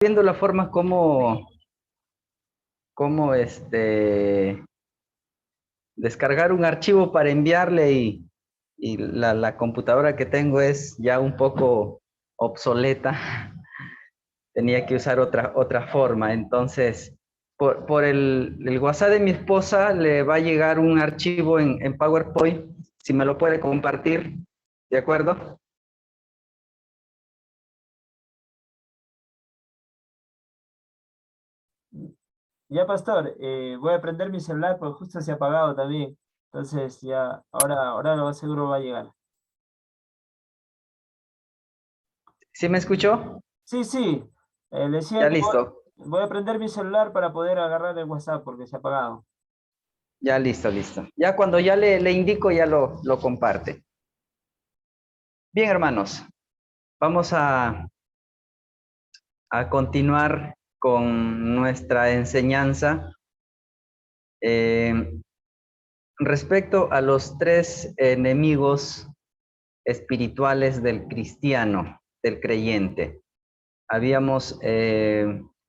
viendo la forma como descargar un archivo para enviarle y la computadora que tengo es ya un poco obsoleta. Tenía que usar otra forma. Entonces, por el WhatsApp de mi esposa le va a llegar un archivo en PowerPoint, si me lo puede compartir, ¿de acuerdo? Ya, pastor, voy a prender mi celular porque justo se ha apagado también. Entonces, ya, ahora lo seguro va a llegar. ¿Sí me escuchó? Sí, sí, decía Ya que listo, voy a prender mi celular para poder agarrar el WhatsApp porque se ha apagado. ya listo. Ya cuando ya le indico, ya lo comparte. Bien, hermanos, vamos a continuar con nuestra enseñanza eh, respecto a los tres enemigos espirituales del cristiano, del creyente. Habíamos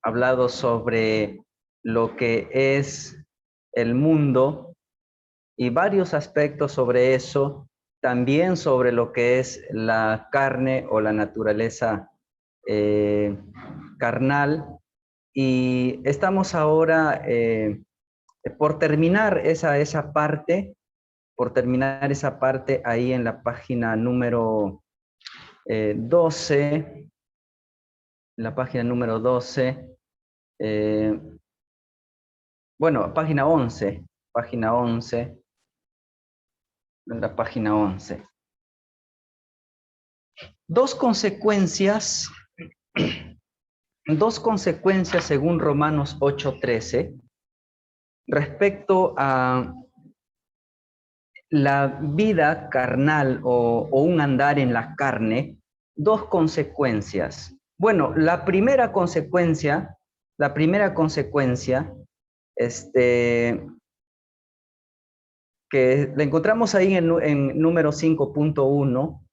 hablado sobre lo que es el mundo y varios aspectos sobre eso, también sobre lo que es la carne o la naturaleza eh, carnal. Y estamos ahora por terminar por terminar esa parte ahí en la página número 12, en la página número 12, eh, bueno, página 11, en la página 11. Dos consecuencias, dos consecuencias según Romanos 8:13 respecto a la vida carnal o un andar en la carne, dos consecuencias. Bueno, la primera consecuencia, que la encontramos ahí en número 5.1,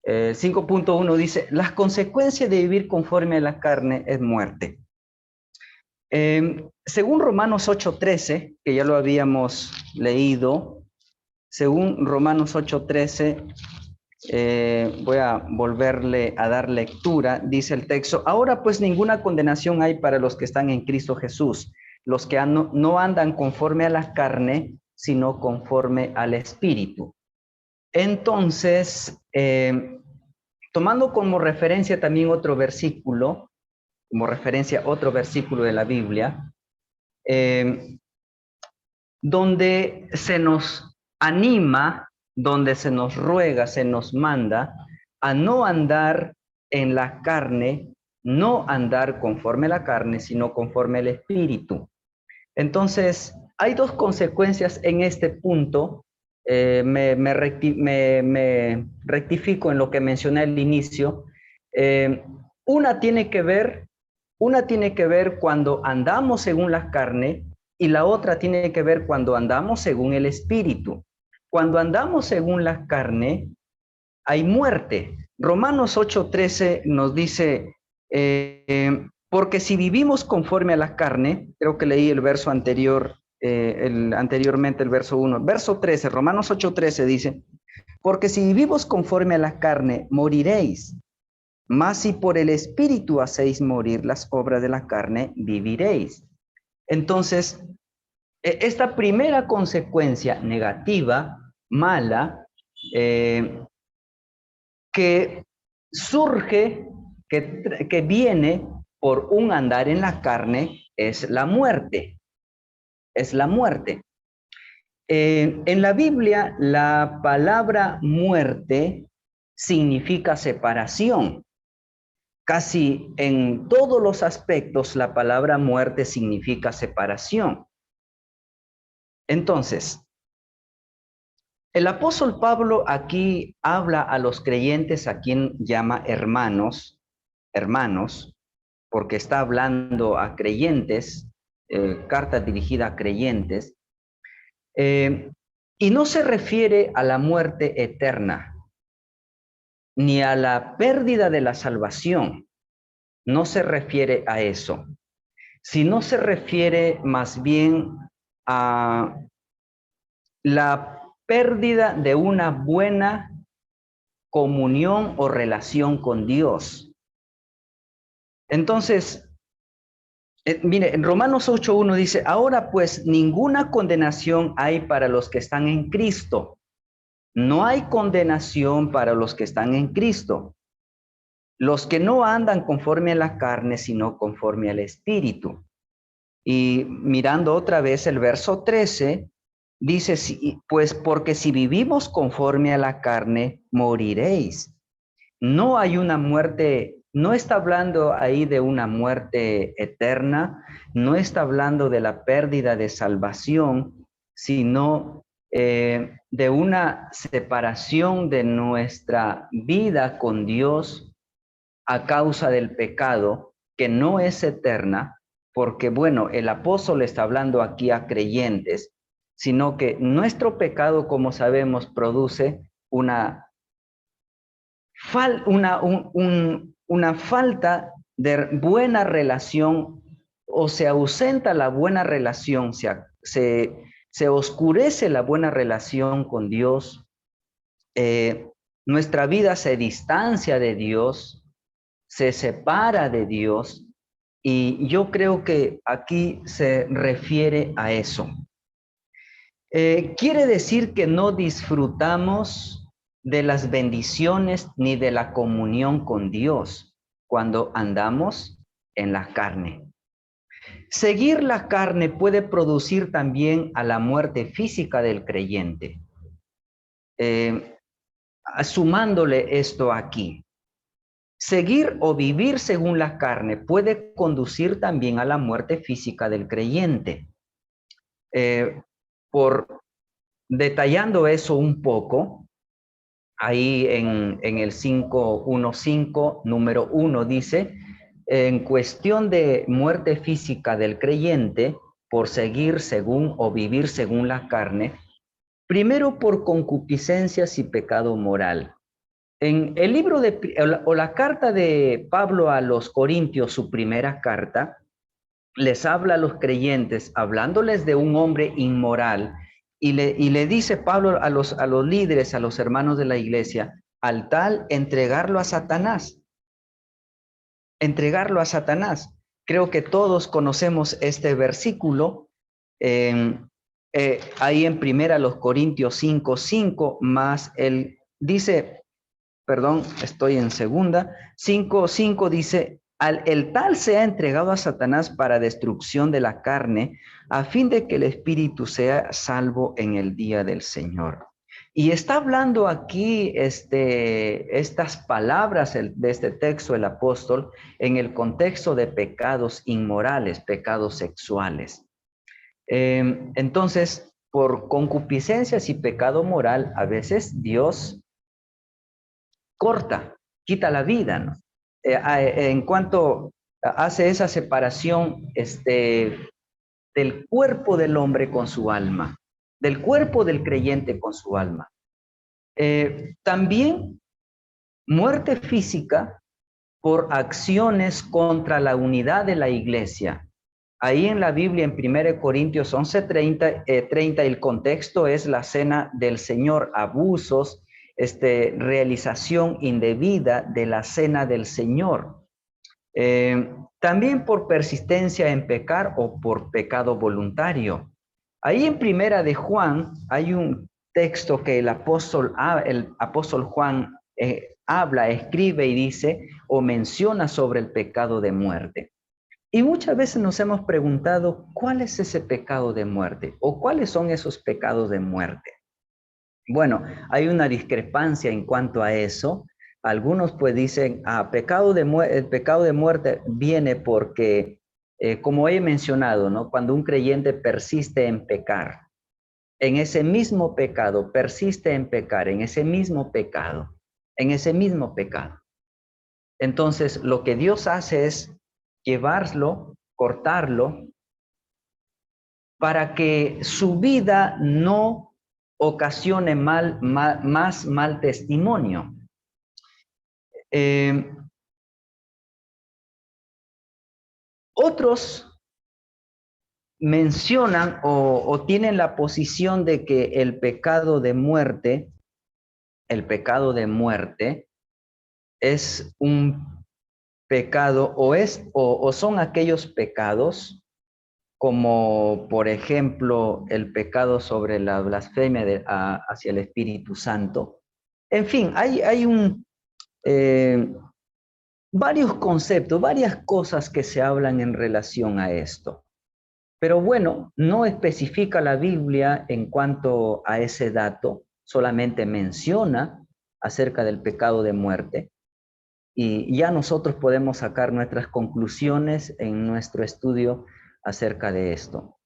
5.1 dice, las consecuencias de vivir conforme a la carne es muerte. Según Romanos 8:13, que ya lo habíamos leído, según Romanos 8:13, voy a volverle a dar lectura, dice el texto, ahora pues ninguna condenación hay para los que están en Cristo Jesús, los que no andan conforme a la carne, sino conforme al Espíritu. Entonces, tomando como referencia también otro versículo, como referencia otro versículo de la Biblia, donde se nos anima, donde se nos ruega, se nos manda a no andar en la carne, no andar conforme a la carne, sino conforme al Espíritu. Entonces, hay dos consecuencias en este punto. Me rectifico en lo que mencioné al inicio. Eh, una tiene que ver, una tiene que ver cuando andamos según la carne y la otra tiene que ver cuando andamos según el Espíritu. Cuando andamos según la carne, hay muerte. Romanos 8:13 nos dice, porque si vivimos conforme a la carne, creo que leí el verso anterior, anteriormente el verso 1, verso 13, Romanos 8:13 dice, porque si vivimos conforme a la carne, moriréis, mas si por el Espíritu hacéis morir las obras de la carne, viviréis. Entonces, esta primera consecuencia negativa, mala, que surge, que viene por un andar en la carne, es la muerte. Es la muerte. En la Biblia, la palabra muerte significa separación. Casi en todos los aspectos, la palabra muerte significa separación. Entonces, el apóstol Pablo aquí habla a los creyentes a quien llama hermanos, porque está hablando a creyentes, carta dirigida a creyentes, y no se refiere a la muerte eterna, ni a la pérdida de la salvación. No se refiere a eso, sino se refiere más bien a la pérdida de una buena comunión o relación con Dios. Entonces, mire, en Romanos 8:1 dice, ahora pues ninguna condenación hay para los que están en Cristo. No hay condenación para los que están en Cristo. Los que no andan conforme a la carne, sino conforme al Espíritu. Y mirando otra vez el verso 13, dice, pues porque si vivimos conforme a la carne, moriréis. No hay una muerte, no está hablando ahí de una muerte eterna, no está hablando de la pérdida de salvación, sino de una separación de nuestra vida con Dios a causa del pecado, que no es eterna, porque bueno, el apóstol está hablando aquí a creyentes, sino que nuestro pecado, como sabemos, produce una falta de buena relación, o se ausenta la buena relación, se oscurece la buena relación con Dios, nuestra vida se distancia de Dios, se separa de Dios, y yo creo que aquí se refiere a eso. Quiere decir que no disfrutamos de las bendiciones ni de la comunión con Dios cuando andamos en la carne. Seguir la carne puede producir también a la muerte física del creyente. Sumándole esto aquí. Seguir o vivir según la carne puede conducir también a la muerte física del creyente. Por detallando eso un poco, ahí en el 5:1:5, número 1 dice, en cuestión de muerte física del creyente, por seguir según o vivir según la carne, primero por concupiscencias y pecado moral. En el libro o la carta de Pablo a los Corintios, su primera carta, les habla a los creyentes, hablándoles de un hombre inmoral, y le dice Pablo a los líderes, a los hermanos de la iglesia, al tal entregarlo a Satanás. Entregarlo a Satanás. Creo que todos conocemos este versículo, ahí en primera los Corintios 5:5, más él dice, perdón, estoy en segunda, 5:5 dice, el tal sea entregado a Satanás para destrucción de la carne, a fin de que el espíritu sea salvo en el día del Señor. Y está hablando aquí estas palabras de este texto, el apóstol, en el contexto de pecados inmorales, pecados sexuales. Entonces, por concupiscencias y pecado moral, a veces Dios corta, quita la vida, ¿no? En cuanto hace esa separación del cuerpo del hombre con su alma, del cuerpo del creyente con su alma. También muerte física por acciones contra la unidad de la iglesia. Ahí en la Biblia, en 1 Corintios 11:30, el contexto es la cena del Señor, abusos, realización indebida de la cena del Señor. También por persistencia en pecar o por pecado voluntario. Ahí en Primera de Juan hay un texto que el apóstol Juan habla, escribe y dice o menciona sobre el pecado de muerte. Y muchas veces nos hemos preguntado, ¿cuál es ese pecado de muerte? ¿O cuáles son esos pecados de muerte? Bueno, hay una discrepancia en cuanto a eso. Algunos pues dicen, el pecado de muerte viene porque, como he mencionado, ¿no? Cuando un creyente persiste en pecar, en ese mismo pecado, persiste en pecar, en ese mismo pecado, en ese mismo pecado. Entonces, lo que Dios hace es llevarlo, cortarlo, para que su vida no ocasione más mal testimonio. Eh, Otros mencionan o tienen la posición de que el pecado de muerte es un pecado o son aquellos pecados como por ejemplo el pecado sobre la blasfemia hacia el Espíritu Santo. En fin, hay varios conceptos, varias cosas que se hablan en relación a esto. Pero bueno, no especifica la Biblia en cuanto a ese dato, solamente menciona acerca del pecado de muerte. Y ya nosotros podemos sacar nuestras conclusiones en nuestro estudio acerca de esto.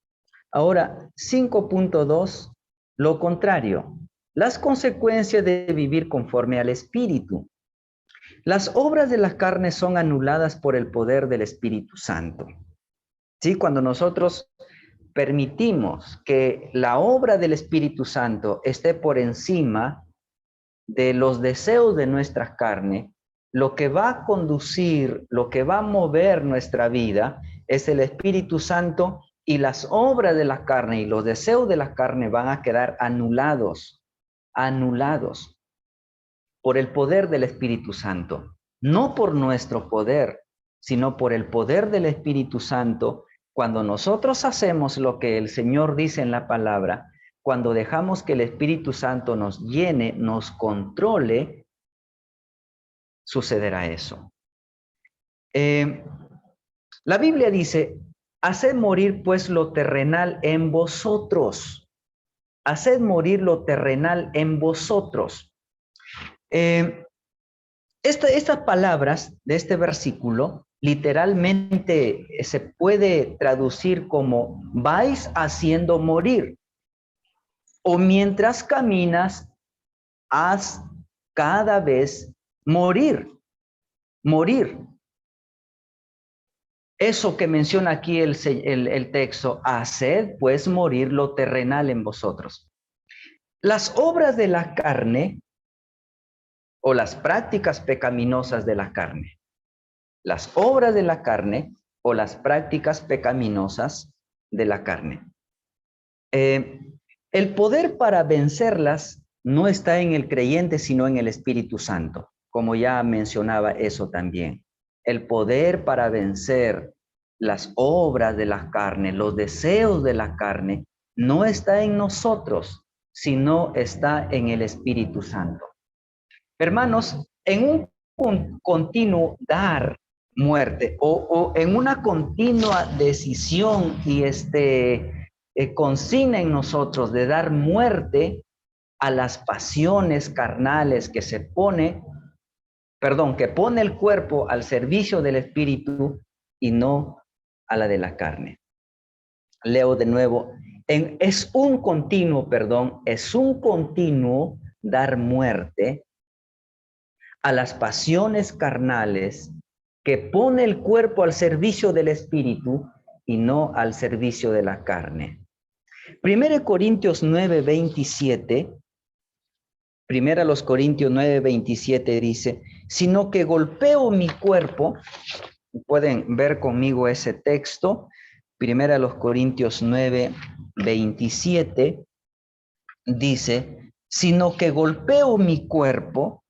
Ahora, 5.2, lo contrario, las consecuencias de vivir conforme al Espíritu. Las obras de la carne son anuladas por el poder del Espíritu Santo. ¿Sí? Cuando nosotros permitimos que la obra del Espíritu Santo esté por encima de los deseos de nuestra carne, lo que va a conducir, lo que va a mover nuestra vida es el Espíritu Santo, y las obras de la carne y los deseos de la carne van a quedar anulados por el poder del Espíritu Santo, no por nuestro poder, sino por el poder del Espíritu Santo. Cuando nosotros hacemos lo que el Señor dice en la palabra, cuando dejamos que el Espíritu Santo nos llene, nos controle, sucederá eso. La Biblia dice, haced morir pues lo terrenal en vosotros. Haced morir lo terrenal en vosotros. Estas palabras de este versículo literalmente se puede traducir como vais haciendo morir, o mientras caminas, haz cada vez morir. Eso que menciona aquí el texto, haced pues morir lo terrenal en vosotros. Las obras de la carne o las prácticas pecaminosas de la carne. Las obras de la carne o las prácticas pecaminosas de la carne. El poder para vencerlas no está en el creyente, sino en el Espíritu Santo, como ya mencionaba eso también. El poder para vencer las obras de la carne, los deseos de la carne, no está en nosotros, sino está en el Espíritu Santo. Hermanos, en un continuo dar muerte o en una continua decisión y consigna en nosotros de dar muerte a las pasiones carnales que pone el cuerpo al servicio del espíritu y no a la de la carne. Leo de nuevo, es un continuo dar muerte a las pasiones carnales que pone el cuerpo al servicio del espíritu y no al servicio de la carne. 1 Corintios 9:27, 1 Corintios 9:27 dice, sino que golpeo mi cuerpo, pueden ver conmigo ese texto, 1 Corintios 9:27 dice, sino que golpeo mi cuerpo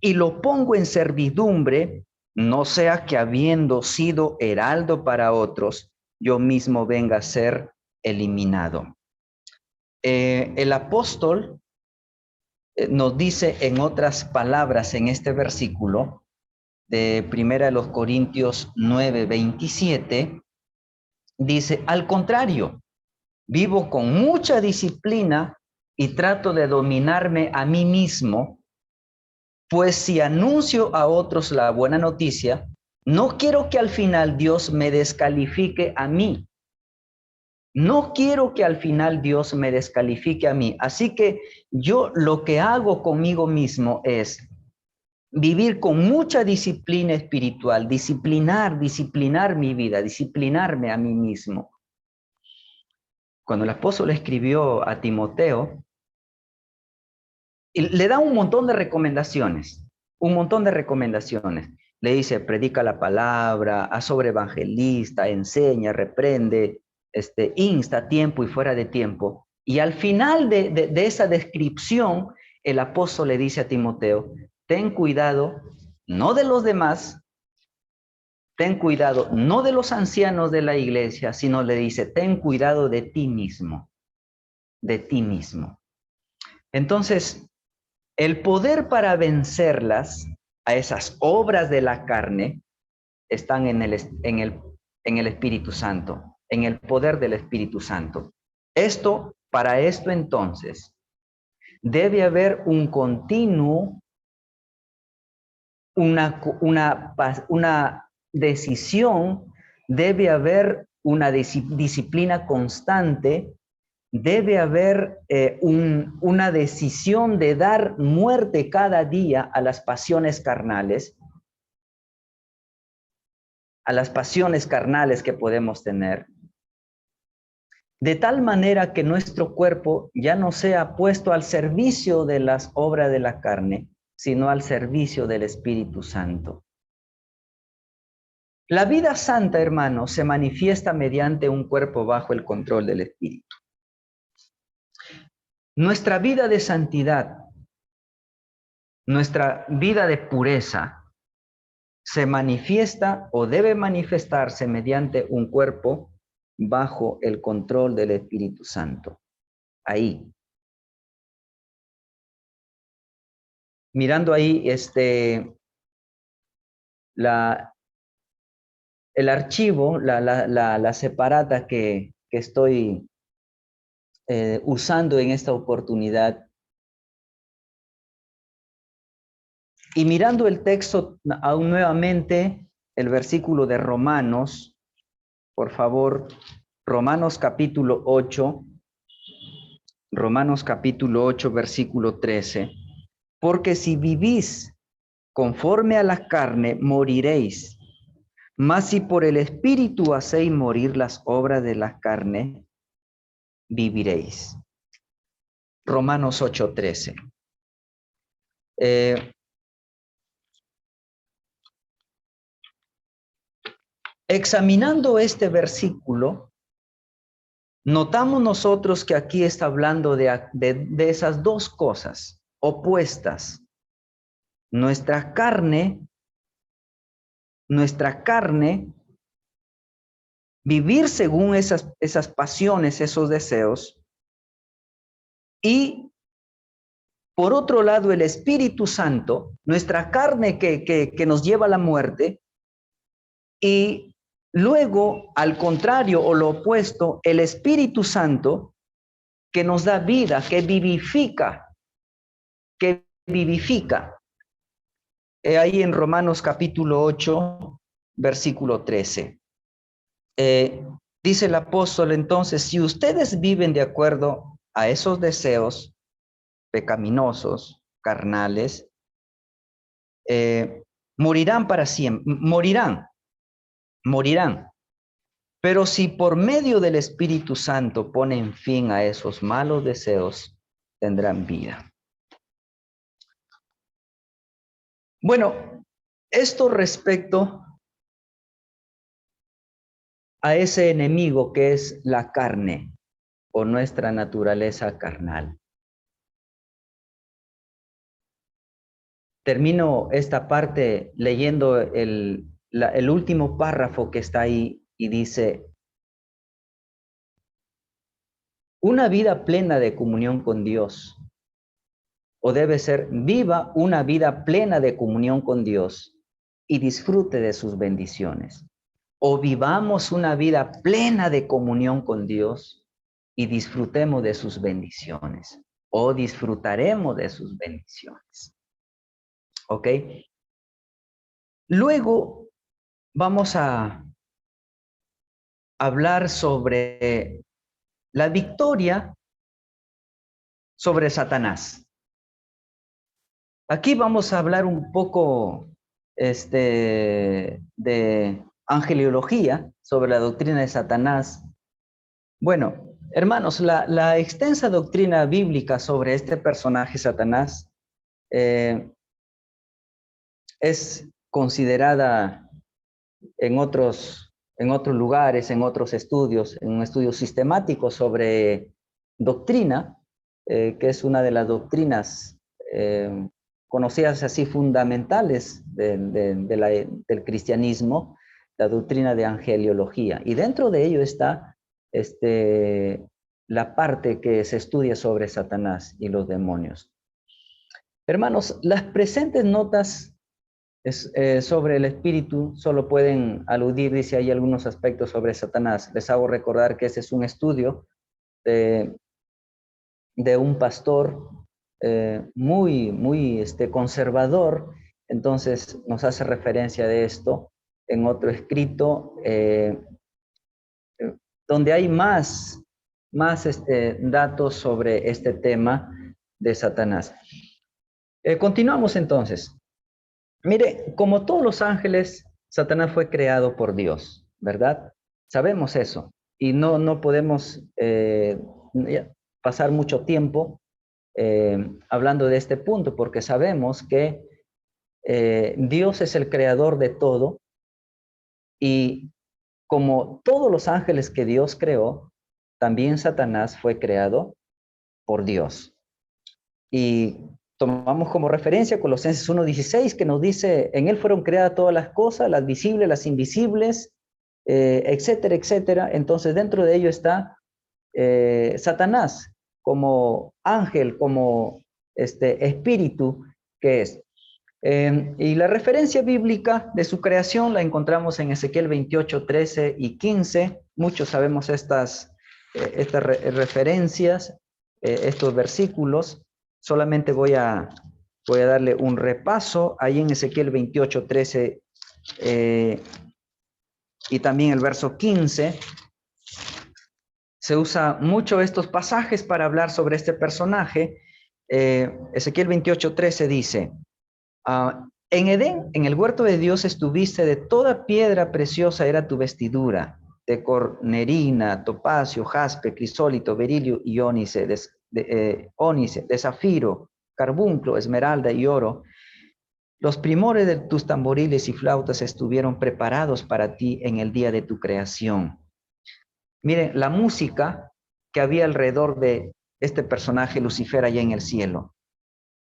y lo pongo en servidumbre, no sea que habiendo sido heraldo para otros, yo mismo venga a ser eliminado. El apóstol nos dice en otras palabras en este versículo de 1 Corintios 9:27, dice, al contrario, vivo con mucha disciplina y trato de dominarme a mí mismo, pues si anuncio a otros la buena noticia, no quiero que al final Dios me descalifique a mí. No quiero que al final Dios me descalifique a mí. Así que yo lo que hago conmigo mismo es vivir con mucha disciplina espiritual, disciplinar mi vida, disciplinarme a mí mismo. Cuando el apóstol escribió a Timoteo, le da un montón de recomendaciones. un montón de recomendaciones. Le dice, predica la palabra, haz sobre evangelista, enseña, reprende, insta a tiempo y fuera de tiempo. Y al final de esa descripción, el apóstol le dice a Timoteo, ten cuidado, no de los demás, ten cuidado, no de los ancianos de la iglesia, sino le dice, ten cuidado de ti mismo, de ti mismo. Entonces, el poder para vencerlas, a esas obras de la carne, están en el Espíritu Santo, en el poder del Espíritu Santo. Para esto entonces, debe haber un continuo, una decisión, debe haber una disciplina constante, debe haber una decisión de dar muerte cada día a las pasiones carnales, que podemos tener, de tal manera que nuestro cuerpo ya no sea puesto al servicio de las obras de la carne, sino al servicio del Espíritu Santo. La vida santa, hermanos, se manifiesta mediante un cuerpo bajo el control del Espíritu. Nuestra vida de santidad, nuestra vida de pureza, se manifiesta o debe manifestarse mediante un cuerpo bajo el control del Espíritu Santo. Ahí. Mirando ahí el archivo, la separata que estoy usando en esta oportunidad, y mirando el texto aún nuevamente, el versículo de Romanos, por favor, Romanos capítulo 8, versículo 13, porque si vivís conforme a la carne, moriréis, mas si por el Espíritu hacéis morir las obras de la carne, viviréis. Romanos 8:13. Examinando este versículo, notamos nosotros que aquí está hablando de esas dos cosas opuestas. Nuestra carne, vivir según esas pasiones, esos deseos, y por otro lado el Espíritu Santo, nuestra carne que nos lleva a la muerte, y luego, al contrario o lo opuesto, el Espíritu Santo que nos da vida, que vivifica. Ahí en Romanos capítulo 8, versículo 13. Dice el apóstol entonces, si ustedes viven de acuerdo a esos deseos pecaminosos, carnales, morirán para siempre, morirán. Pero si por medio del Espíritu Santo ponen fin a esos malos deseos, tendrán vida. Bueno, esto respecto a ese enemigo que es la carne o nuestra naturaleza carnal. Termino esta parte leyendo el último párrafo que está ahí y dice, una vida plena de comunión con Dios, o debe ser, viva una vida plena de comunión con Dios y disfrute de sus bendiciones. O vivamos una vida plena de comunión con Dios y disfrutemos de sus bendiciones. O disfrutaremos de sus bendiciones. ¿Ok? Luego vamos a hablar sobre la victoria sobre Satanás. Aquí vamos a hablar un poco de angeliología sobre la doctrina de Satanás. Bueno, hermanos, la extensa doctrina bíblica sobre este personaje Satanás es considerada en otros lugares, en otros estudios, en un estudio sistemático sobre doctrina, que es una de las doctrinas conocidas así fundamentales del cristianismo, la doctrina de angeliología. Y dentro de ello está la parte que se estudia sobre Satanás y los demonios. Hermanos, las presentes notas sobre el espíritu solo pueden aludir, dice ahí, algunos aspectos sobre Satanás. Les hago recordar que ese es un estudio de un pastor muy conservador. Entonces nos hace referencia de esto en otro escrito donde hay más datos sobre este tema de Satanás. Continuamos entonces. Mire, como todos los ángeles, Satanás fue creado por Dios, ¿verdad? Sabemos eso. Y no podemos pasar mucho tiempo hablando de este punto, porque sabemos que Dios es el creador de todo, y como todos los ángeles que Dios creó, también Satanás fue creado por Dios. Y tomamos como referencia Colosenses 1:16, que nos dice, en él fueron creadas todas las cosas, las visibles, las invisibles, etcétera, etcétera. Entonces dentro de ello está Satanás como ángel, como espíritu que es. Y la referencia bíblica de su creación la encontramos en Ezequiel 28:13 y 15. Muchos sabemos estas referencias, estos versículos. Solamente voy a darle un repaso. Ahí en Ezequiel 28:13 y también el verso 15. Se usa mucho estos pasajes para hablar sobre este personaje. Ezequiel 28:13 dice, en Edén, en el huerto de Dios estuviste, de toda piedra preciosa era tu vestidura, de cornerina, topacio, jaspe, crisólito, berilio y ónice, de zafiro, carbunclo, esmeralda y oro. Los primores de tus tamboriles y flautas estuvieron preparados para ti en el día de tu creación. Miren, la música que había alrededor de este personaje Lucifer allá en el cielo.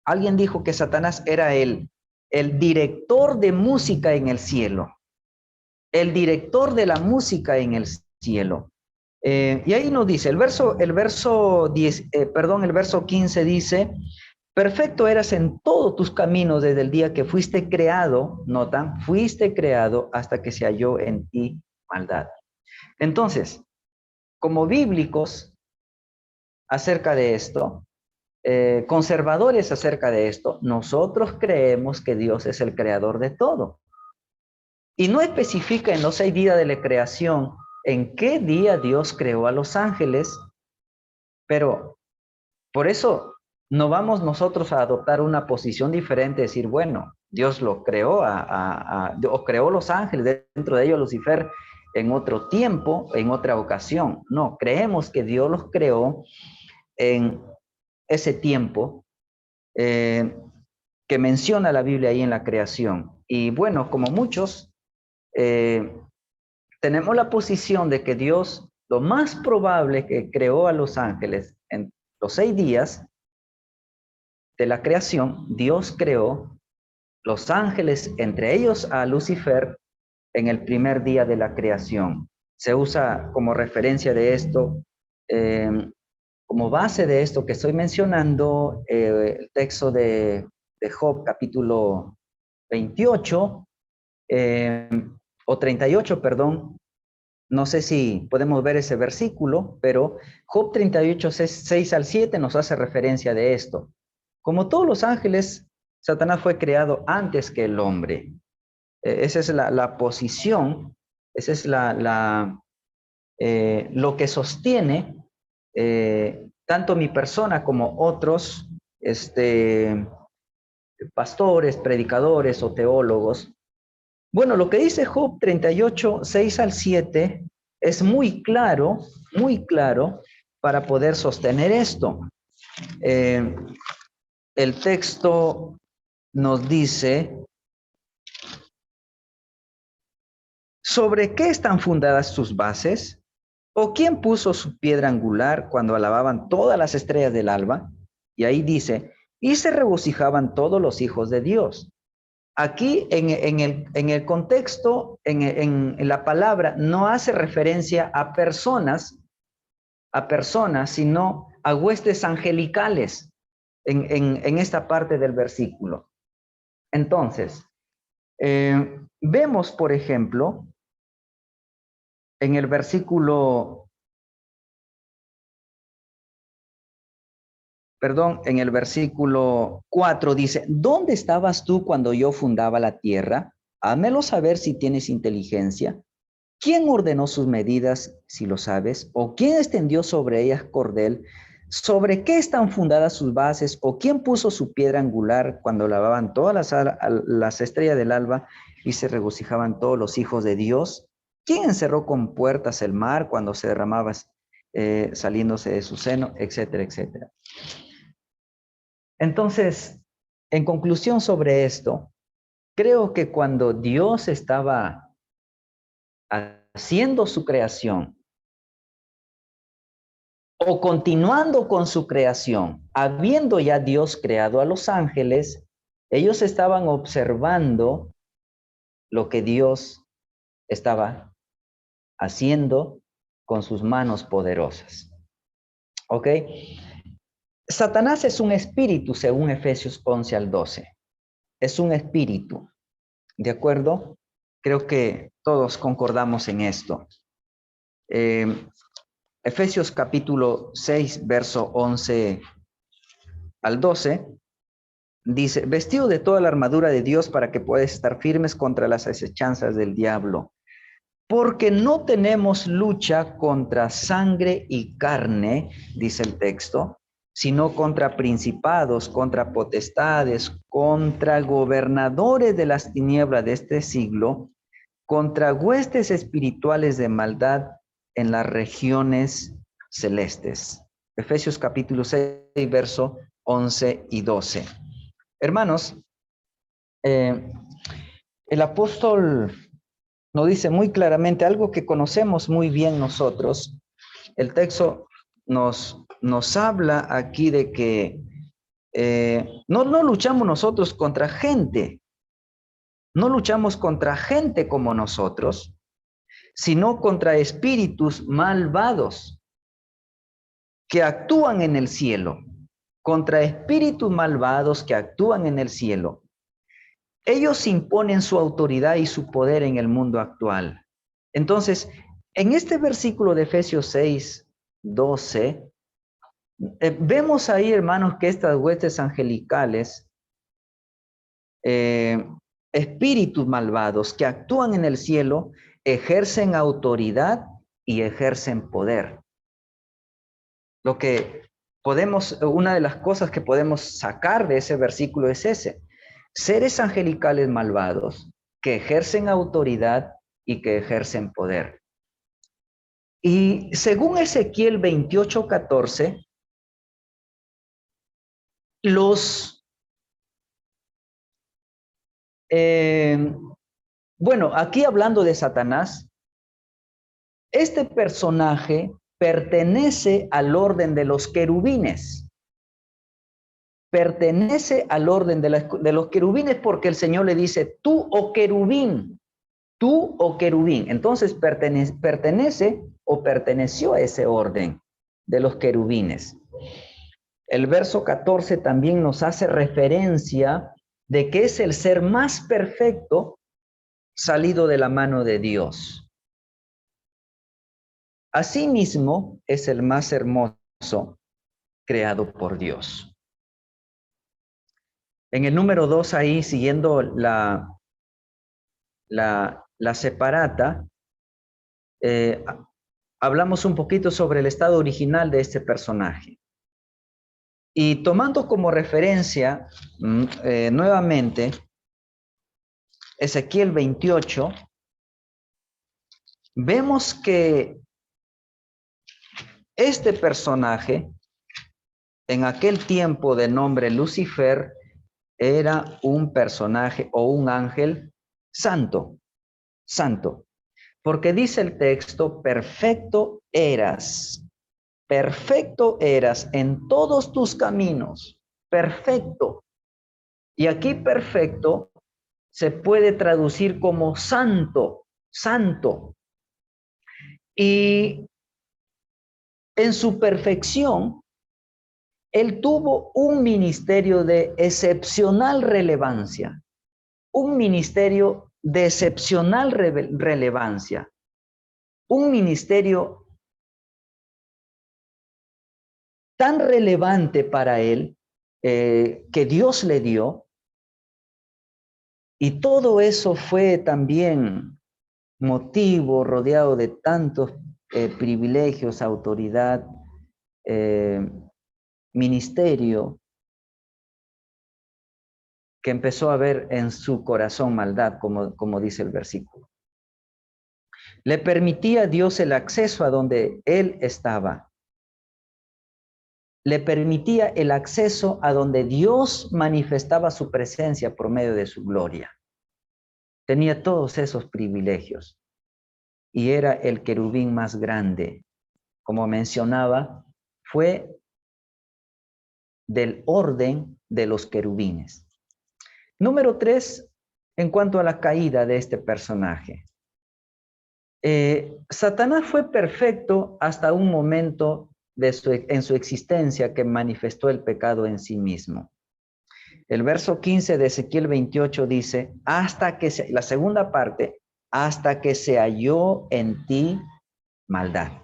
Alguien dijo que Satanás era el director de música en el cielo, el director de la música en el cielo. Y ahí nos dice, el verso 15 dice, perfecto eras en todos tus caminos desde el día que fuiste creado, notan, fuiste creado hasta que se halló en ti maldad. Entonces, como bíblicos acerca de esto, conservadores acerca de esto, nosotros creemos que Dios es el creador de todo. Y no especifica en los 6 días de la creación en qué día Dios creó a los ángeles, pero por eso no vamos nosotros a adoptar una posición diferente, decir, bueno, Dios lo creó, o creó los ángeles, dentro de ellos Lucifer, en otro tiempo, en otra ocasión. No, creemos que Dios los creó en ese tiempo que menciona la Biblia ahí en la creación. Y bueno, como muchos, tenemos la posición de que Dios, lo más probable que creó a los ángeles en los 6 días de la creación, Dios creó los ángeles, entre ellos a Lucifer, en el primer día de la creación. Se usa como referencia de esto, como base de esto que estoy mencionando, el texto de Job, capítulo 28, o 38, perdón. No sé si podemos ver ese versículo, pero Job 38, 6 al 7 nos hace referencia de esto. Como todos los ángeles, Satanás fue creado antes que el hombre. Esa es la posición, esa es lo que sostiene tanto mi persona como otros pastores, predicadores o teólogos. Bueno, lo que dice Job 38, 6 al 7 es muy claro para poder sostener esto. El texto nos dice ¿sobre qué están fundadas sus bases? ¿O quién puso su piedra angular cuando alababan todas las estrellas del alba? Y ahí dice, y se regocijaban todos los hijos de Dios. Aquí en el contexto, en la palabra, no hace referencia a personas, sino a huestes angelicales en esta parte del versículo. Entonces, vemos, por ejemplo, en el versículo, en el versículo 4 dice, ¿dónde estabas tú cuando yo fundaba la tierra? Házmelo saber si tienes inteligencia. ¿Quién ordenó sus medidas, si lo sabes? ¿O quién extendió sobre ellas cordel? ¿Sobre qué están fundadas sus bases? ¿O quién puso su piedra angular cuando lavaban todas las estrellas del alba y se regocijaban todos los hijos de Dios? ¿Quién encerró con puertas el mar cuando se derramaba saliéndose de su seno? Etcétera, etcétera. Entonces, en conclusión sobre esto, creo que cuando Dios estaba haciendo su creación o continuando con su creación, habiendo ya Dios creado a los ángeles, ellos estaban observando lo que Dios estaba haciendo con sus manos poderosas. ¿Ok? Satanás es un espíritu, según Efesios 11 al 12. Es un espíritu. ¿De acuerdo? Creo que todos concordamos en esto. Efesios capítulo 6, verso 11 al 12, dice, vestido de toda la armadura de Dios para que puedas estar firmes contra las acechanzas del diablo. Porque no tenemos lucha contra sangre y carne, dice el texto, sino contra principados, contra potestades, contra gobernadores de las tinieblas de este siglo, contra huestes espirituales de maldad en las regiones celestes. Efesios capítulo 6, verso 11 y 12. Hermanos, el apóstol nos dice muy claramente algo que conocemos muy bien nosotros. El texto nos habla aquí de que no luchamos nosotros contra gente, no luchamos contra gente como nosotros, sino contra espíritus malvados que actúan en el cielo, contra espíritus malvados que actúan en el cielo. Ellos imponen su autoridad y su poder en el mundo actual. Entonces, en este versículo de Efesios 6, 12, vemos ahí, hermanos, que estas huestes angelicales, espíritus malvados que actúan en el cielo, ejercen autoridad y ejercen poder. Lo que una de las cosas que podemos sacar de ese versículo es ese. Seres angelicales malvados que ejercen autoridad y que ejercen poder. Y según Ezequiel 28:14, aquí hablando de Satanás, este personaje pertenece al orden de los querubines. Pertenece al orden de los querubines porque el Señor le dice, tú, oh querubín, tú, oh querubín. Entonces pertenece o perteneció a ese orden de los querubines. El verso 14 también nos hace referencia de que es el ser más perfecto salido de la mano de Dios. Asimismo, es el más hermoso creado por Dios. En el número 2 ahí, siguiendo la separata, hablamos un poquito sobre el estado original de este personaje. Y tomando como referencia nuevamente Ezequiel 28, vemos que este personaje, en aquel tiempo de nombre Lucifer, era un personaje o un ángel santo, santo. Porque dice el texto, perfecto eras en todos tus caminos, perfecto. Y aquí perfecto se puede traducir como santo, santo. Y en su perfección, él tuvo un ministerio de excepcional relevancia, un ministerio de excepcional relevancia, un ministerio tan relevante para él que Dios le dio, y todo eso fue también motivo rodeado de tantos privilegios, autoridad, ministerio, que empezó a ver en su corazón maldad, como dice el versículo. Le permitía a Dios el acceso a donde él estaba. Le permitía el acceso a donde Dios manifestaba su presencia por medio de su gloria. Tenía todos esos privilegios y era el querubín más grande. Como mencionaba, fue del orden de los querubines. Número 3, en cuanto a la caída de este personaje. Satanás fue perfecto hasta un momento en su existencia que manifestó el pecado en sí mismo. El verso 15 de Ezequiel 28 dice, la segunda parte, hasta que se halló en ti maldad.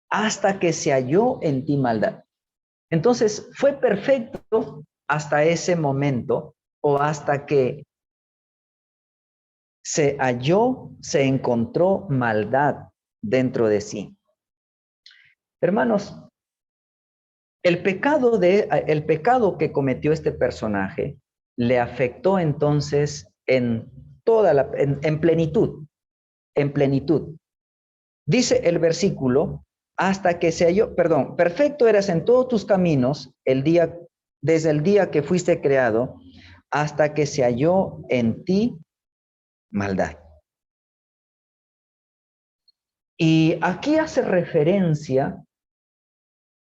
Hasta que se halló en ti maldad. Entonces, fue perfecto hasta ese momento o hasta que se halló, se encontró maldad dentro de sí. Hermanos, el pecado que cometió este personaje le afectó entonces en plenitud, en plenitud. Dice el versículo, hasta que se halló, perfecto eras en todos tus caminos desde el día que fuiste creado, hasta que se halló en ti maldad. Y aquí hace referencia,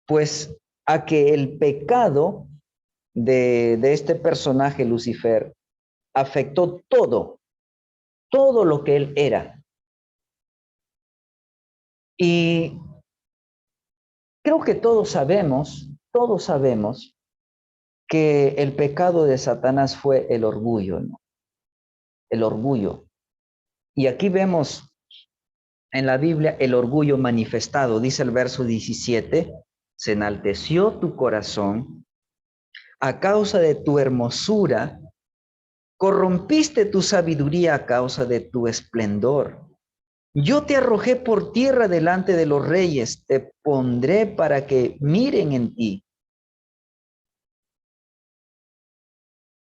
pues, a que el pecado de este personaje, Lucifer, afectó todo lo que él era. Y creo que todos sabemos que el pecado de Satanás fue el orgullo, ¿no? El orgullo. Y aquí vemos en la Biblia el orgullo manifestado. Dice el verso 17, se enalteció tu corazón a causa de tu hermosura, corrompiste tu sabiduría a causa de tu esplendor. Yo te arrojé por tierra delante de los reyes, te pondré para que miren en ti.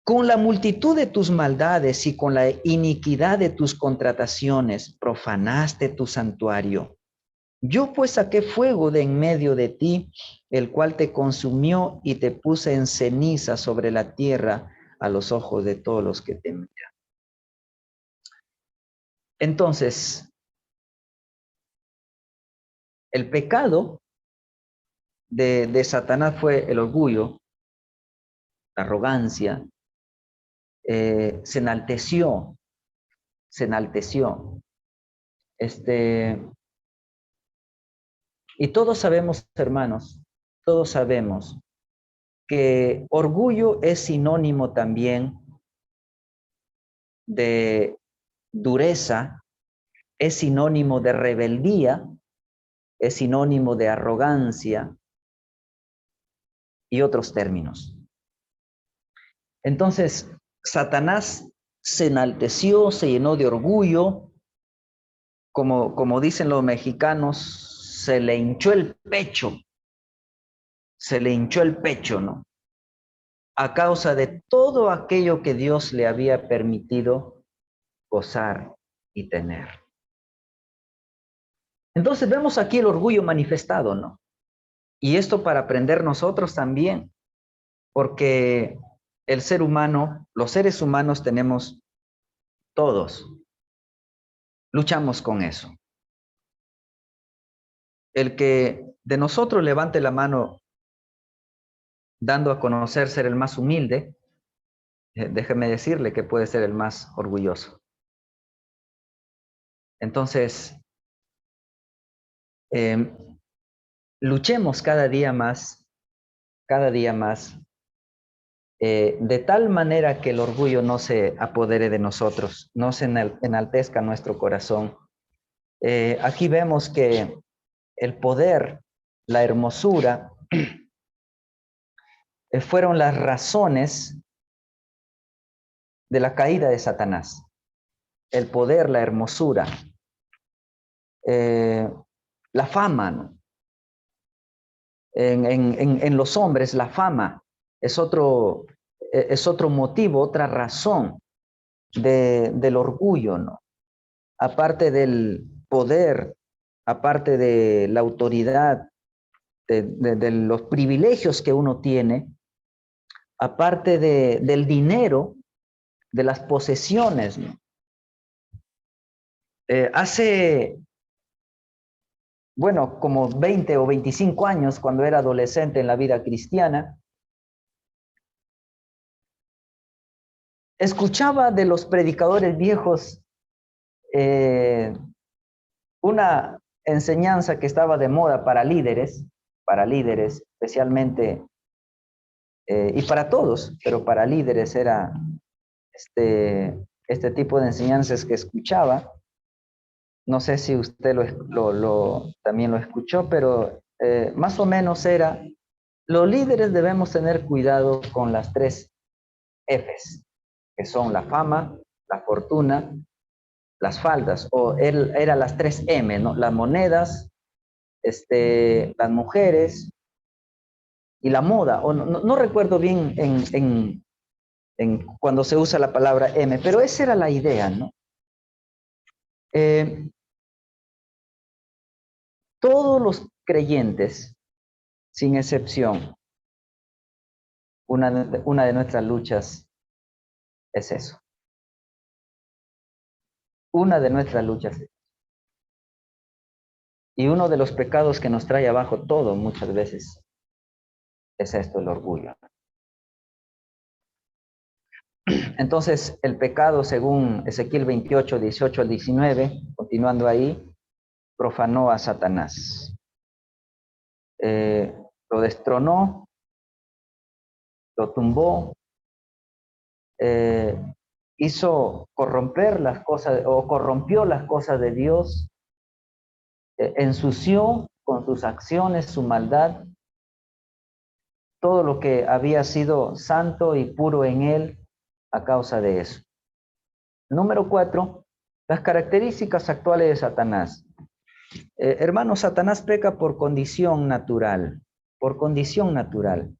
Con la multitud de tus maldades y con la iniquidad de tus contrataciones, profanaste tu santuario. Yo pues saqué fuego de en medio de ti, el cual te consumió y te puse en ceniza sobre la tierra a los ojos de todos los que te miran. Entonces, el pecado de Satanás fue el orgullo, la arrogancia, se enalteció. Y todos sabemos, hermanos, todos sabemos que orgullo es sinónimo también de dureza, es sinónimo de rebeldía, es sinónimo de arrogancia y otros términos. Entonces, Satanás se enalteció, se llenó de orgullo, como dicen los mexicanos, se le hinchó el pecho, ¿no? A causa de todo aquello que Dios le había permitido gozar y tener. Entonces vemos aquí el orgullo manifestado, ¿no? Y esto para aprender nosotros también, porque el ser humano, los seres humanos tenemos todos, luchamos con eso. El que de nosotros levante la mano dando a conocer ser el más humilde, déjeme decirle que puede ser el más orgulloso. Entonces, luchemos cada día más, de tal manera que el orgullo no se apodere de nosotros, no se enaltezca nuestro corazón. Aquí vemos que el poder, la hermosura, fueron las razones de la caída de Satanás. El poder, la hermosura, la fama, ¿no? En los hombres la fama es otro motivo, otra razón del orgullo, ¿no? Aparte del poder, aparte de la autoridad, de los privilegios que uno tiene, aparte del dinero, de las posesiones, ¿no? Hace, bueno, como 20 o 25 años, cuando era adolescente en la vida cristiana, escuchaba de los predicadores viejos una enseñanza que estaba de moda para líderes especialmente, y para todos, pero para líderes era este tipo de enseñanzas que escuchaba. No sé si usted también lo escuchó, pero más o menos era, los líderes debemos tener cuidado con las 3 Fs, que son la fama, la fortuna, las faldas, o era las 3 M, ¿no? Las monedas, las mujeres y la moda, o no recuerdo bien cuando se usa la palabra M, pero esa era la idea, ¿no? Todos los creyentes, sin excepción, una de nuestras luchas es eso. Una de nuestras luchas. Y uno de los pecados que nos trae abajo todo muchas veces es esto, el orgullo. Entonces, el pecado, según Ezequiel 28, 18 al 19, continuando ahí, profanó a Satanás. Lo destronó, lo tumbó, hizo corromper las cosas, o corrompió las cosas de Dios, ensució con sus acciones, su maldad, todo lo que había sido santo y puro en él a causa de eso. Número 4, las características actuales de Satanás. Hermano, Satanás peca por condición natural, por condición natural.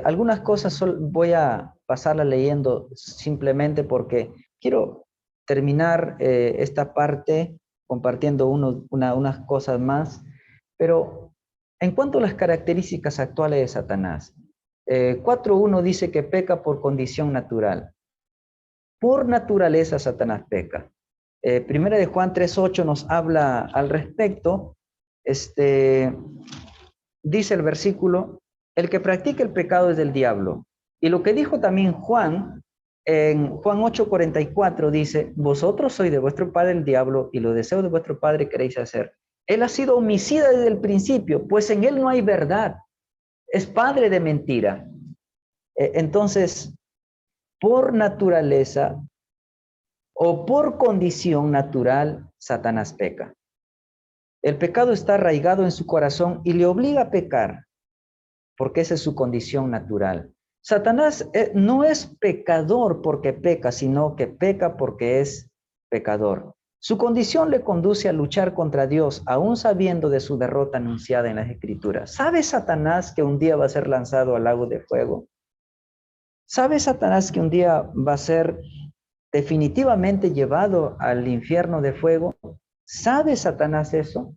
Algunas cosas voy a pasarla leyendo simplemente porque quiero terminar esta parte compartiendo unas cosas más, pero en cuanto a las características actuales de Satanás, 4.1 dice que peca por condición natural. Por naturaleza Satanás peca. Primera de Juan 3.8 nos habla al respecto. Dice el versículo, el que practica el pecado es del diablo. Y lo que dijo también Juan, en Juan 8.44 dice, vosotros sois de vuestro padre el diablo y los deseos de vuestro padre queréis hacer. Él ha sido homicida desde el principio, pues en él no hay verdad. Es padre de mentira. Entonces, por naturaleza o por condición natural, Satanás peca. El pecado está arraigado en su corazón y le obliga a pecar, porque esa es su condición natural. Satanás no es pecador porque peca, sino que peca porque es pecador. Su condición le conduce a luchar contra Dios, aún sabiendo de su derrota anunciada en las Escrituras. ¿Sabe Satanás que un día va a ser lanzado al lago de fuego? ¿Sabe Satanás que un día va a ser definitivamente llevado al infierno de fuego? ¿Sabe Satanás eso?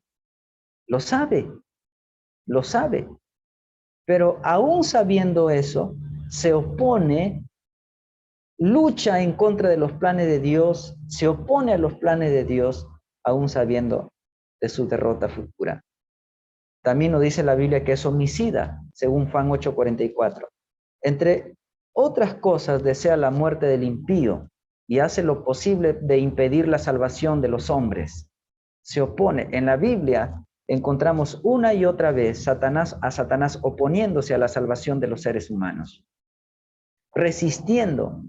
Lo sabe, lo sabe. Pero aún sabiendo eso, se opone, lucha en contra de los planes de Dios, se opone a los planes de Dios, aún sabiendo de su derrota futura. También nos dice la Biblia que es homicida, según Juan 8:44. Entre otras cosas, desea la muerte del impío y hace lo posible de impedir la salvación de los hombres. Se opone. En la Biblia encontramos una y otra vez a Satanás oponiéndose a la salvación de los seres humanos, resistiendo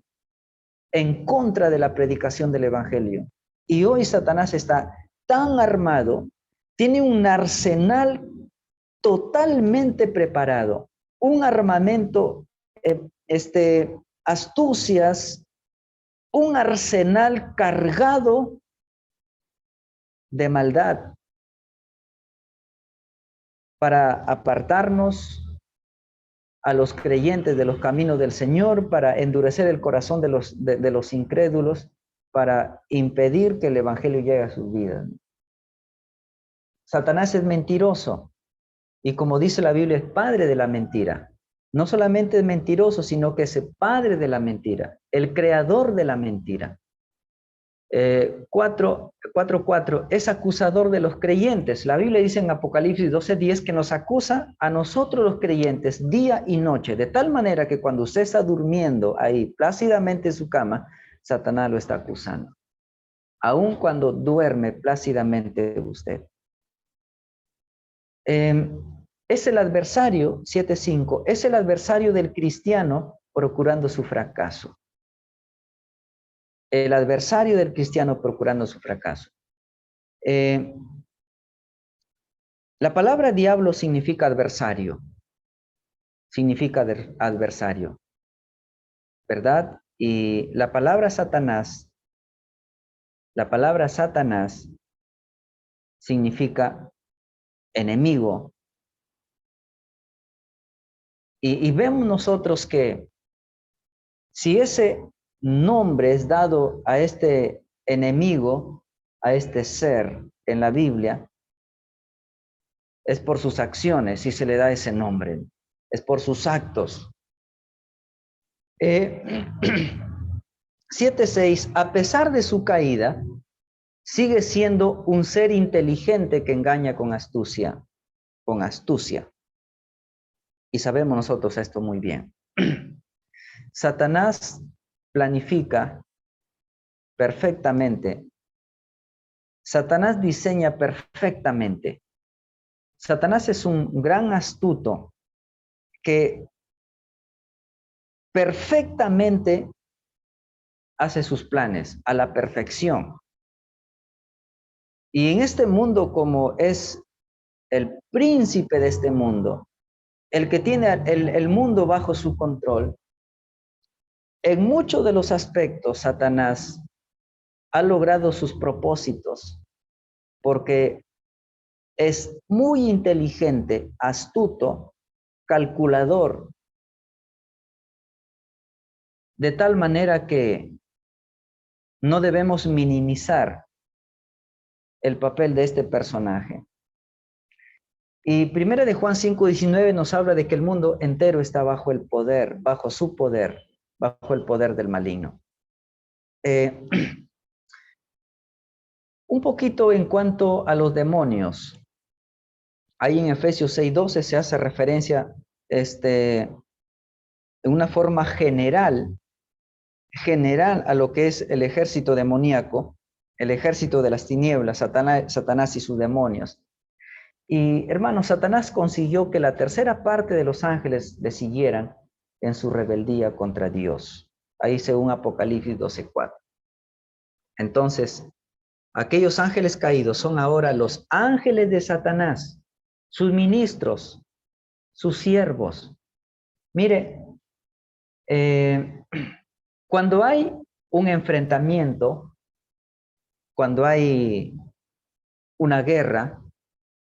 en contra de la predicación del Evangelio. Y hoy Satanás está tan armado, tiene un arsenal totalmente preparado, un armamento, astucias, un arsenal cargado de maldad para apartarnos a los creyentes de los caminos del Señor, para endurecer el corazón de los incrédulos, para impedir que el Evangelio llegue a sus vidas. Satanás es mentiroso y, como dice la Biblia, es padre de la mentira. No solamente es mentiroso, sino que es el padre de la mentira, el creador de la mentira. 4:4 es acusador de los creyentes. La Biblia dice en Apocalipsis 12:10 que nos acusa a nosotros los creyentes día y noche, de tal manera que cuando usted está durmiendo ahí plácidamente en su cama, Satanás lo está acusando, aun cuando duerme plácidamente usted. Es el adversario, 7:5, es el adversario del cristiano procurando su fracaso. El adversario del cristiano procurando su fracaso. La palabra diablo significa adversario. Significa adversario, ¿verdad? Y la palabra Satanás significa enemigo. Y vemos nosotros que si ese nombre es dado a este enemigo, a este ser en la Biblia, es por sus acciones y se le da ese nombre, es por sus actos. 7:6, a pesar de su caída, sigue siendo un ser inteligente que engaña con astucia, Y sabemos nosotros esto muy bien. Satanás planifica perfectamente. Satanás diseña perfectamente. Satanás es un gran astuto que perfectamente hace sus planes a la perfección. Y en este mundo, como es el príncipe de este mundo, el que tiene el mundo bajo su control, en muchos de los aspectos Satanás ha logrado sus propósitos porque es muy inteligente, astuto, calculador, de tal manera que no debemos minimizar el papel de este personaje. Y primera de Juan 5:19 nos habla de que el mundo entero está bajo el poder, bajo su poder, bajo el poder del maligno. Un poquito en cuanto a los demonios. Ahí en Efesios 6:12 se hace referencia en una forma general a lo que es el ejército demoníaco, el ejército de las tinieblas, Satanás y sus demonios. Y hermanos, Satanás consiguió que la tercera parte de los ángeles le siguieran en su rebeldía contra Dios. Ahí según Apocalipsis 12:4. Entonces, aquellos ángeles caídos son ahora los ángeles de Satanás, sus ministros, sus siervos. Mire, cuando hay un enfrentamiento, cuando hay una guerra,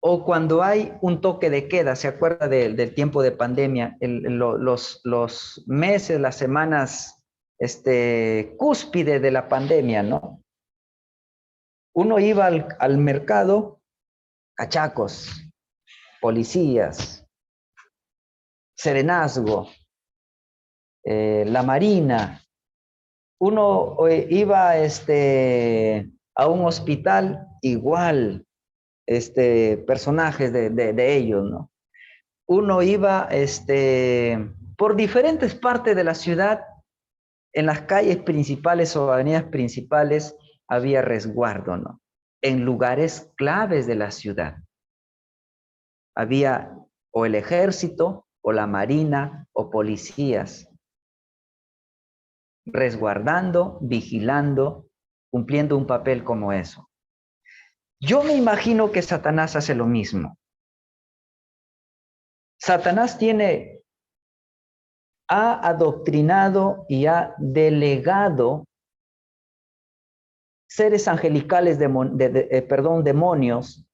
o cuando hay un toque de queda, ¿se acuerda del tiempo de pandemia? Los meses, las semanas, cúspide de la pandemia, ¿no? Uno iba al mercado, cachacos, policías, serenazgo, la marina. Uno iba a un hospital, igual, personajes de ellos, ¿no? Uno iba por diferentes partes de la ciudad, en las calles principales o avenidas principales había resguardo, ¿no? En lugares claves de la ciudad. Había o el ejército, o la marina, o policías, resguardando, vigilando, cumpliendo un papel como eso. Yo me imagino que Satanás hace lo mismo. Satanás ha adoctrinado y ha delegado seres angelicales, demonios,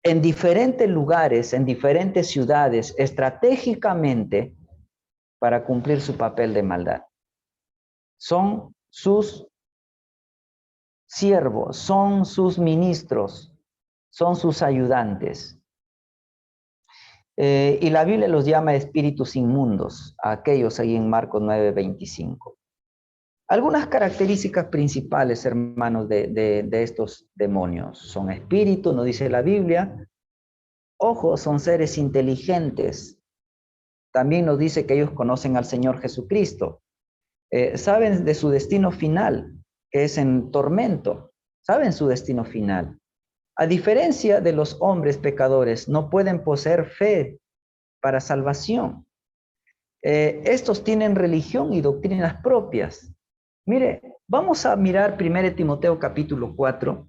en diferentes lugares, en diferentes ciudades, estratégicamente para cumplir su papel de maldad. Son sus siervos, son sus ministros, son sus ayudantes. Y la Biblia los llama espíritus inmundos, a aquellos ahí en Marcos 9:25. Algunas características principales, hermanos, de estos demonios. Son espíritus, nos dice la Biblia. Ojo, son seres inteligentes. También nos dice que ellos conocen al Señor Jesucristo. Saben de su destino final, que es en tormento. Saben su destino final. A diferencia de los hombres pecadores, no pueden poseer fe para salvación. Estos tienen religión y doctrinas propias. Mire, vamos a mirar 1 Timoteo capítulo 4.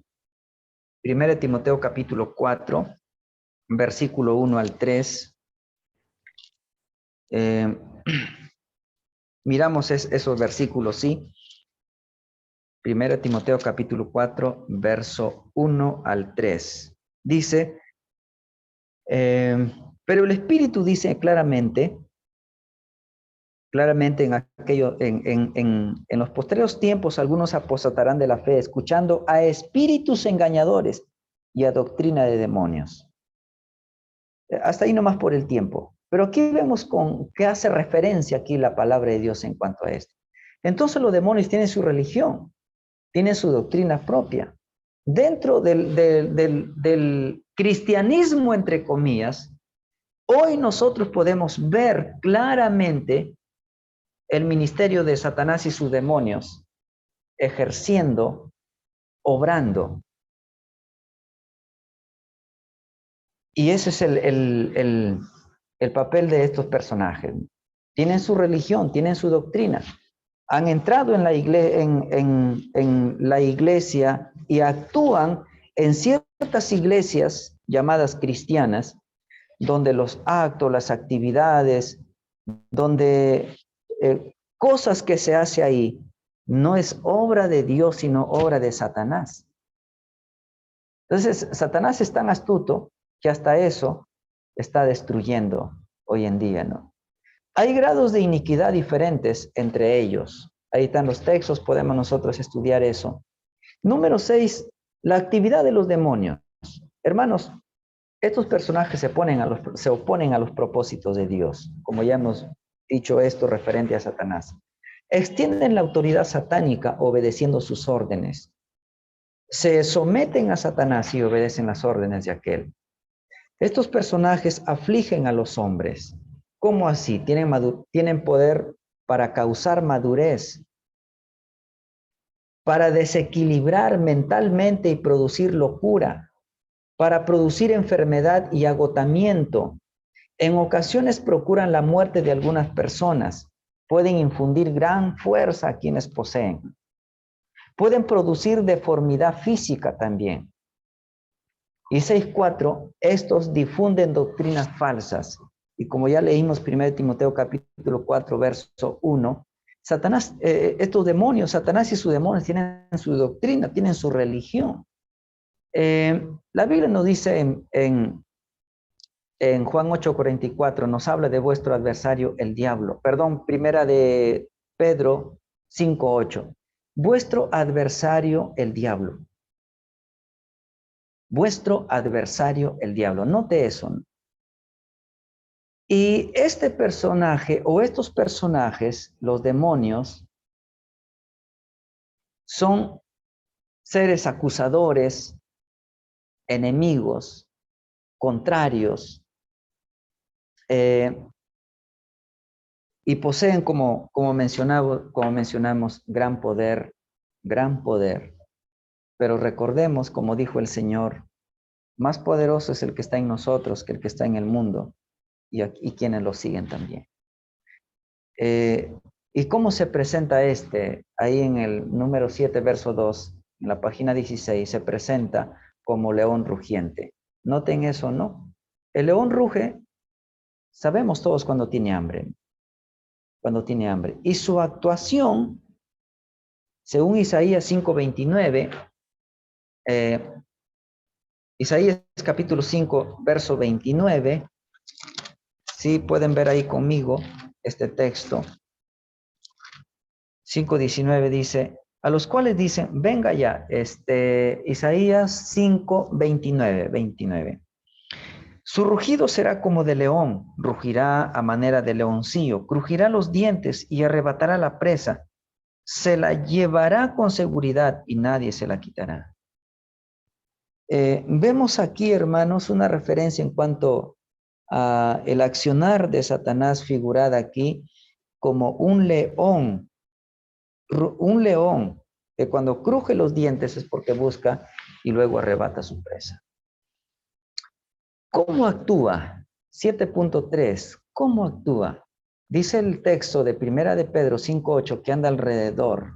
1 Timoteo capítulo 4, versículo 1 al 3. Miramos esos versículos, ¿sí? 1 Timoteo capítulo 4, verso 1 al 3. Dice, pero el Espíritu dice claramente en los posteriores tiempos algunos apostatarán de la fe, escuchando a espíritus engañadores y a doctrina de demonios. Hasta ahí nomás por el tiempo. Pero aquí vemos con qué hace referencia aquí la palabra de Dios en cuanto a esto. Entonces los demonios tienen su religión, tienen su doctrina propia. Dentro del cristianismo, entre comillas, hoy nosotros podemos ver claramente el ministerio de Satanás y sus demonios ejerciendo, obrando. Y ese es el papel de estos personajes. Tienen su religión, tienen su doctrina. Han entrado en la iglesia y actúan en ciertas iglesias llamadas cristianas, donde los actos, las actividades, donde cosas que se hace ahí, no es obra de Dios, sino obra de Satanás. Entonces, Satanás es tan astuto que hasta eso está destruyendo hoy en día, ¿no? Hay grados de iniquidad diferentes entre ellos. Ahí están los textos, podemos nosotros estudiar eso. Número 6, la actividad de los demonios. Hermanos, estos personajes se oponen a los propósitos de Dios, como ya hemos dicho esto referente a Satanás. Extienden la autoridad satánica obedeciendo sus órdenes. Se someten a Satanás y obedecen las órdenes de aquel. Estos personajes afligen a los hombres. ¿Cómo así? Tienen poder para causar madurez, para desequilibrar mentalmente y producir locura, para producir enfermedad y agotamiento. En ocasiones procuran la muerte de algunas personas. Pueden infundir gran fuerza a quienes poseen. Pueden producir deformidad física también. Y 6.4, estos difunden doctrinas falsas. Y como ya leímos 1 Timoteo capítulo 4, verso 1, Satanás, estos demonios, Satanás y sus demonios tienen su doctrina, tienen su religión. La Biblia nos dice en Juan 8:44, nos habla de vuestro adversario el diablo. Perdón, primera de Pedro 5:8. Vuestro adversario el diablo. Vuestro adversario el diablo. Note eso, ¿no? Y este personaje o estos personajes, los demonios, son seres acusadores, enemigos, contrarios, y poseen, como mencionamos, gran poder, gran poder. Pero recordemos, como dijo el Señor, más poderoso es el que está en nosotros que el que está en el mundo, y quienes lo siguen también. ¿Y cómo se presenta este? Ahí en el número 7, verso 2, en la página 16, se presenta como león rugiente. Noten eso, ¿no? El león ruge, sabemos todos cuando tiene hambre. Cuando tiene hambre. Y su actuación, según Isaías 5:29, Isaías capítulo 5, verso 29, sí pueden ver ahí conmigo este texto. 5:19 dice, a los cuales dicen, venga ya, Isaías 5:29. Su rugido será como de león, rugirá a manera de leoncillo, crujirá los dientes y arrebatará la presa, se la llevará con seguridad y nadie se la quitará. Vemos aquí, hermanos, una referencia en cuanto a el accionar de Satanás figurada aquí como un león que cuando cruje los dientes es porque busca y luego arrebata su presa. ¿Cómo actúa? 7.3. ¿Cómo actúa? Dice el texto de Primera de Pedro 5:8 que anda alrededor.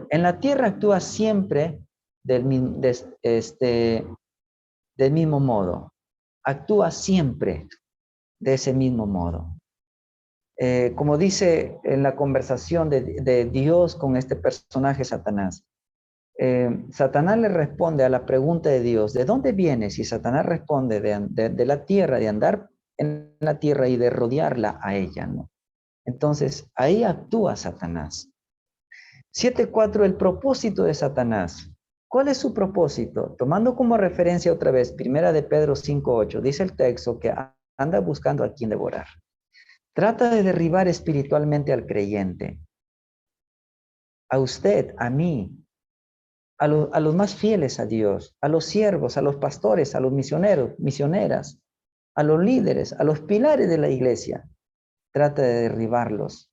En la tierra actúa siempre del mismo modo. Actúa siempre de ese mismo modo. Como dice en la conversación de Dios con este personaje Satanás, Satanás le responde a la pregunta de Dios, ¿de dónde vienes? Y Satanás responde de la tierra, de andar en la tierra y de rodearla a ella, ¿no? Entonces, ahí actúa Satanás. 7.4, el propósito de Satanás. ¿Cuál es su propósito? Tomando como referencia otra vez, Primera de Pedro 5:8, dice el texto que anda buscando a quien devorar. Trata de derribar espiritualmente al creyente, a usted, a mí, a los más fieles a Dios, a los siervos, a los pastores, a los misioneros, misioneras, a los líderes, a los pilares de la iglesia. Trata de derribarlos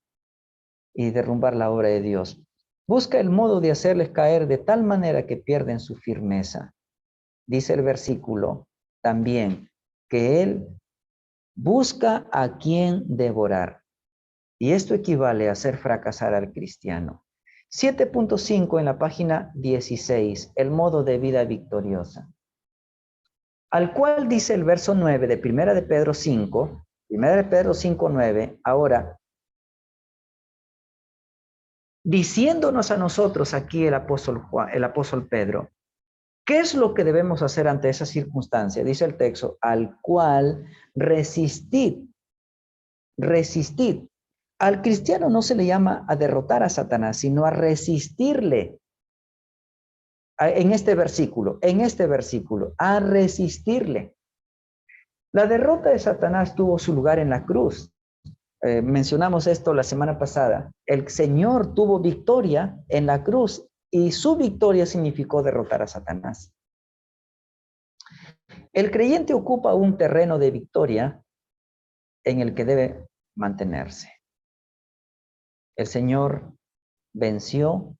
y derrumbar la obra de Dios. Busca el modo de hacerles caer de tal manera que pierden su firmeza. Dice el versículo también que él busca a quien devorar. Y esto equivale a hacer fracasar al cristiano. 7.5 en la página 16, el modo de vida victoriosa. Al cual dice el verso 9 de Primera de Pedro 5, Primera de Pedro 5:9, ahora, diciéndonos a nosotros aquí el apóstol Pedro, ¿qué es lo que debemos hacer ante esa circunstancia? Dice el texto, al cual resistid. Al cristiano no se le llama a derrotar a Satanás, sino a resistirle. En este versículo, a resistirle. La derrota de Satanás tuvo su lugar en la cruz. Mencionamos esto la semana pasada. El Señor tuvo victoria en la cruz y su victoria significó derrotar a Satanás. El creyente ocupa un terreno de victoria en el que debe mantenerse. El Señor venció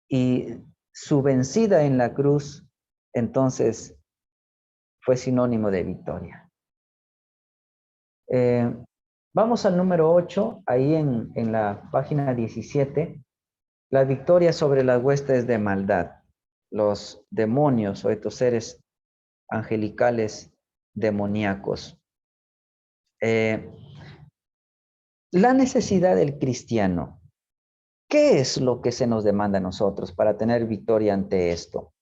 y su vencida en la cruz, entonces, fue sinónimo de victoria. Vamos al número 8, ahí en la página 17, la victoria sobre las huestes de maldad, los demonios o estos seres angelicales demoníacos. La necesidad del cristiano. ¿Qué es lo que se nos demanda a nosotros para tener victoria ante esto?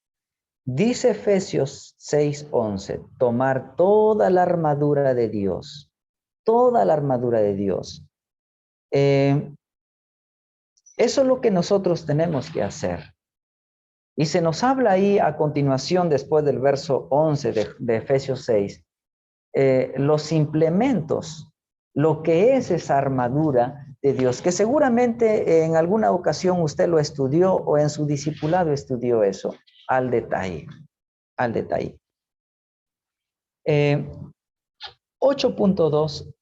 Dice Efesios 6:11, tomar toda la armadura de Dios. Toda la armadura de Dios. Eso es lo que nosotros tenemos que hacer. Y se nos habla ahí a continuación, después del verso 11 de Efesios 6, los implementos, lo que es esa armadura de Dios, que seguramente en alguna ocasión usted lo estudió o en su discipulado estudió eso al detalle, al detalle. 8.2,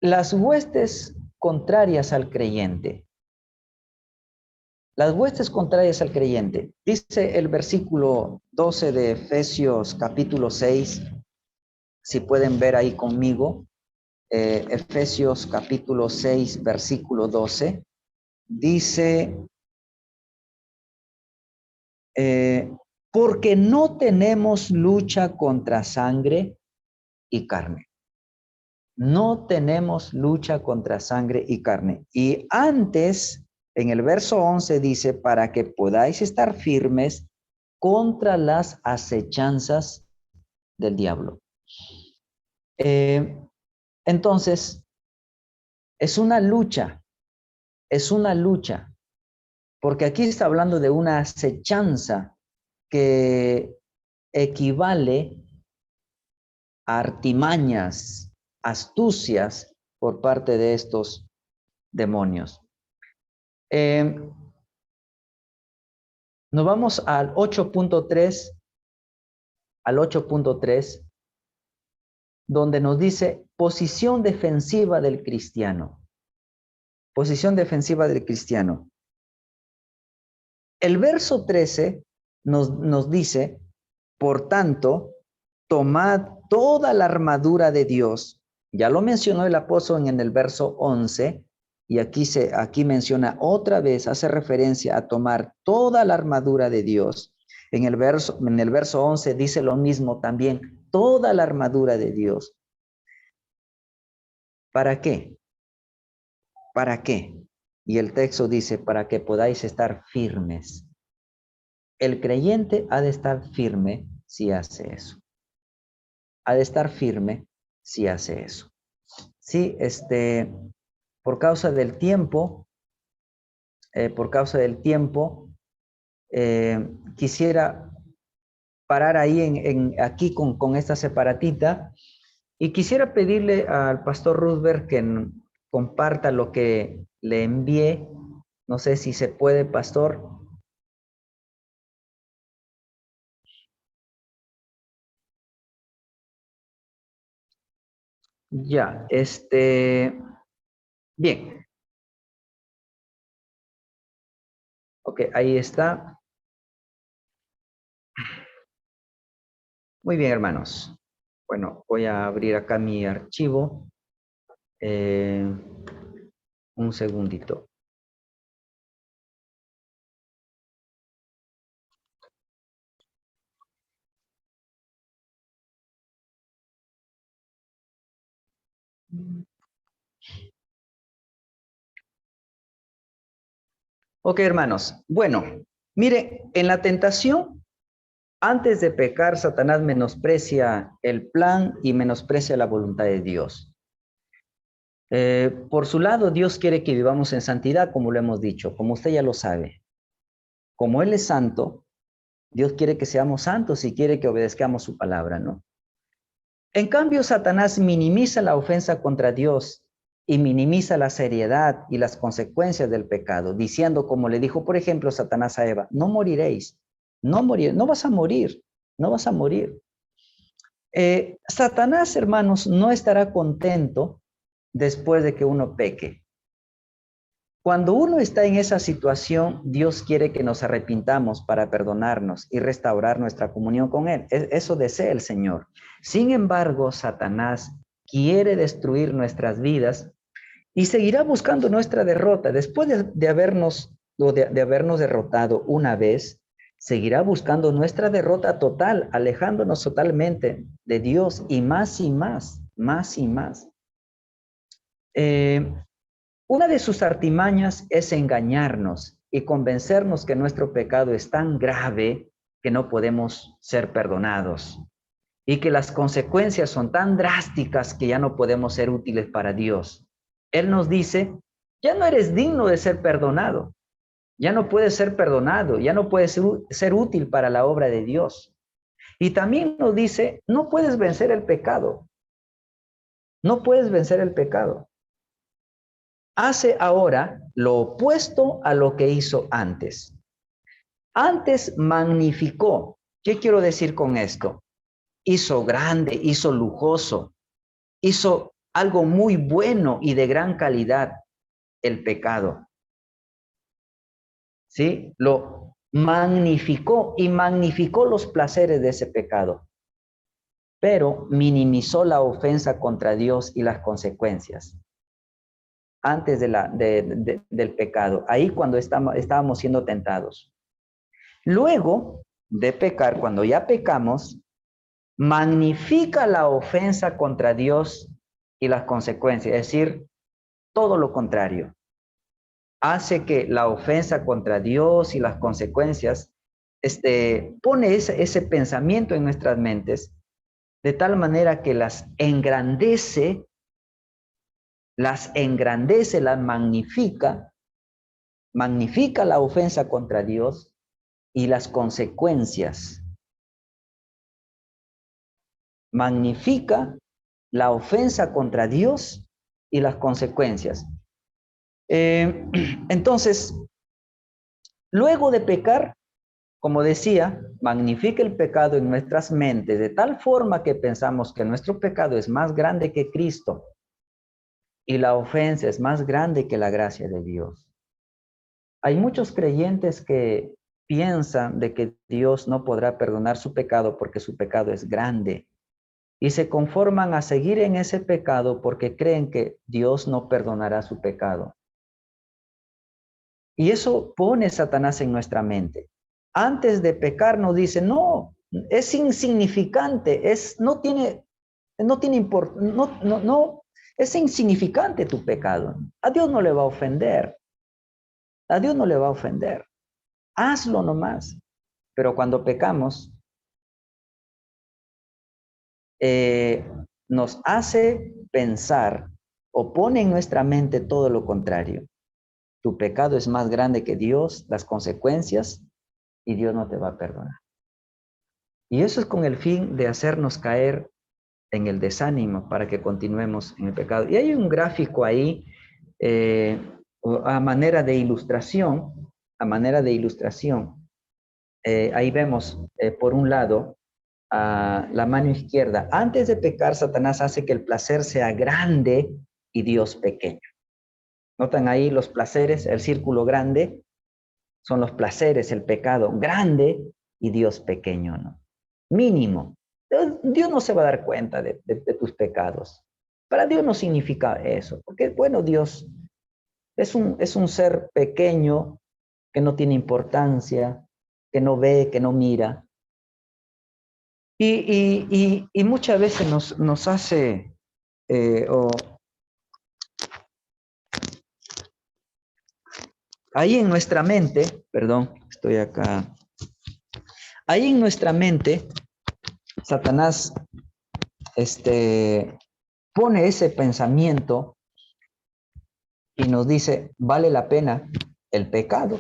las huestes contrarias al creyente. Las huestes contrarias al creyente. Dice el versículo 12 de Efesios capítulo 6, si pueden ver ahí conmigo, Efesios capítulo 6, versículo 12, dice, porque no tenemos lucha contra sangre y carne. No tenemos lucha contra sangre y carne. Y antes, en el verso 11 dice, para que podáis estar firmes contra las acechanzas del diablo. Entonces, es una lucha, porque aquí está hablando de una acechanza que equivale a artimañas, astucias por parte de estos demonios. Nos vamos al 8.3, donde nos dice posición defensiva del cristiano. Posición defensiva del cristiano. El verso 13 nos dice, por tanto, tomad toda la armadura de Dios. Ya lo mencionó el apóstol en el verso 11, y aquí menciona otra vez, hace referencia a tomar toda la armadura de Dios. En el verso 11 dice lo mismo también, toda la armadura de Dios. ¿Para qué? ¿Para qué? Y el texto dice, para que podáis estar firmes. El creyente ha de estar firme si hace eso. Ha de estar firme si hace eso. Sí, por causa del tiempo, quisiera parar ahí aquí con esta separatita, y quisiera pedirle al pastor Rudberg que comparta lo que le envié. No sé si se puede, pastor. Ya, bien. Ok, ahí está. Muy bien, hermanos. Bueno, voy a abrir acá mi archivo. Un segundito. Ok, hermanos. Bueno, mire, en la tentación, antes de pecar, Satanás menosprecia el plan y menosprecia la voluntad de Dios. Por su lado, Dios quiere que vivamos en santidad, como lo hemos dicho, como usted ya lo sabe. Como Él es santo, Dios quiere que seamos santos y quiere que obedezcamos su palabra, ¿no? En cambio, Satanás minimiza la ofensa contra Dios y minimiza la seriedad y las consecuencias del pecado, diciendo, como le dijo, por ejemplo, Satanás a Eva, no moriréis, no vas a morir, no vas a morir. Satanás, hermanos, no estará contento después de que uno peque. Cuando uno está en esa situación, Dios quiere que nos arrepintamos para perdonarnos y restaurar nuestra comunión con Él. Eso desea el Señor. Sin embargo, Satanás quiere destruir nuestras vidas y seguirá buscando nuestra derrota. Después de habernos derrotado una vez, seguirá buscando nuestra derrota total, alejándonos totalmente de Dios y más y más, más y más. Una de sus artimañas es engañarnos y convencernos que nuestro pecado es tan grave que no podemos ser perdonados y que las consecuencias son tan drásticas que ya no podemos ser útiles para Dios. Él nos dice, ya no eres digno de ser perdonado, ya no puedes ser perdonado, ya no puedes ser útil para la obra de Dios. Y también nos dice, no puedes vencer el pecado, no puedes vencer el pecado. hace ahora lo opuesto a lo que hizo antes. Antes magnificó. ¿Qué quiero decir con esto? Hizo grande, hizo lujoso, hizo algo muy bueno y de gran calidad el pecado. ¿Sí? Lo magnificó y magnificó los placeres de ese pecado, pero minimizó la ofensa contra Dios y las consecuencias antes del pecado, ahí cuando estábamos siendo tentados. Luego de pecar, cuando ya pecamos, magnifica la ofensa contra Dios y las consecuencias, es decir, todo lo contrario. Hace que la ofensa contra Dios y las consecuencias, pone ese pensamiento en nuestras mentes, de tal manera que las engrandece, las magnifica la ofensa contra Dios y las consecuencias. Magnifica la ofensa contra Dios y las consecuencias. Entonces, luego de pecar, como decía, magnifica el pecado en nuestras mentes de tal forma que pensamos que nuestro pecado es más grande que Cristo y la ofensa es más grande que la gracia de Dios. Hay muchos creyentes que piensan de que Dios no podrá perdonar su pecado porque su pecado es grande y se conforman a seguir en ese pecado porque creen que Dios no perdonará su pecado. Y eso pone Satanás en nuestra mente. Antes de pecar nos dice, no, es insignificante, es insignificante tu pecado. A Dios no le va a ofender. A Dios no le va a ofender. Hazlo nomás. Pero cuando pecamos, nos hace pensar o pone en nuestra mente todo lo contrario. Tu pecado es más grande que Dios, las consecuencias, y Dios no te va a perdonar. Y eso es con el fin de hacernos caer en el desánimo para que continuemos en el pecado. Y hay un gráfico ahí a manera de ilustración, ahí vemos por un lado a la mano izquierda. Antes de pecar, Satanás hace que el placer sea grande y Dios pequeño. ¿Notan ahí los placeres? El círculo grande son los placeres, el pecado grande y Dios pequeño, ¿no? Mínimo. Dios no se va a dar cuenta de tus pecados. Para Dios no significa eso, porque, bueno, Dios es un ser pequeño que no tiene importancia, que no ve, que no mira. Y muchas veces nos hace, ahí en nuestra mente, perdón, estoy acá, ahí en nuestra mente, Satanás pone ese pensamiento y nos dice, vale la pena el pecado.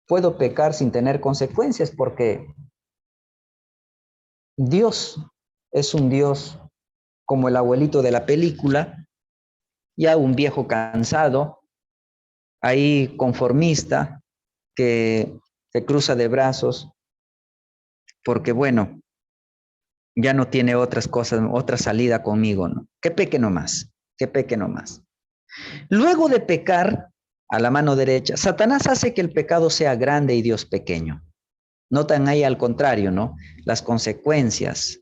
Puedo pecar sin tener consecuencias porque Dios es un Dios como el abuelito de la película, ya un viejo cansado, ahí conformista, que se cruza de brazos porque, bueno, ya no tiene otras cosas, otra salida conmigo, ¿no? Que peque nomás, que peque nomás. Luego de pecar a la mano derecha, Satanás hace que el pecado sea grande y Dios pequeño. Notan ahí al contrario, ¿no? Las consecuencias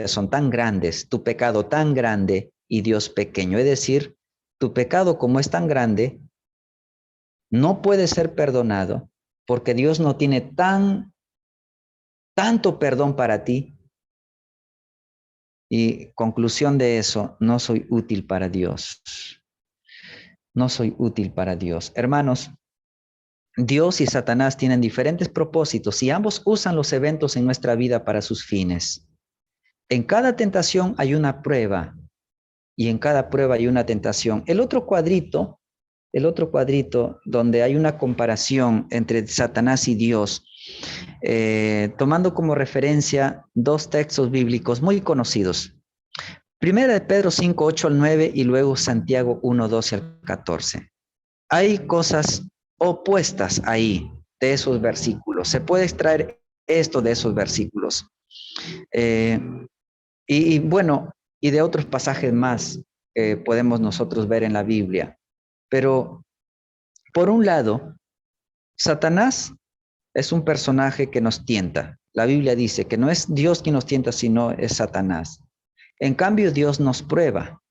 son tan grandes, tu pecado tan grande y Dios pequeño. Es decir, tu pecado como es tan grande, no puede ser perdonado porque Dios no tiene tanto perdón para ti. Y conclusión de eso, no soy útil para Dios. No soy útil para Dios. Hermanos, Dios y Satanás tienen diferentes propósitos y ambos usan los eventos en nuestra vida para sus fines. En cada tentación hay una prueba y en cada prueba hay una tentación. El otro cuadrito donde hay una comparación entre Satanás y Dios, tomando como referencia dos textos bíblicos muy conocidos. Primera de Pedro 5, 8 al 9 y luego Santiago 1, 12 al 14. Hay cosas opuestas ahí de esos versículos. Se puede extraer esto de esos versículos. Eh, bueno, y de otros pasajes más que podemos nosotros ver en la Biblia. Pero, por un lado, Satanás es un personaje que nos tienta. La Biblia dice que no es Dios quien nos tienta, sino es Satanás. En cambio, Dios nos prueba.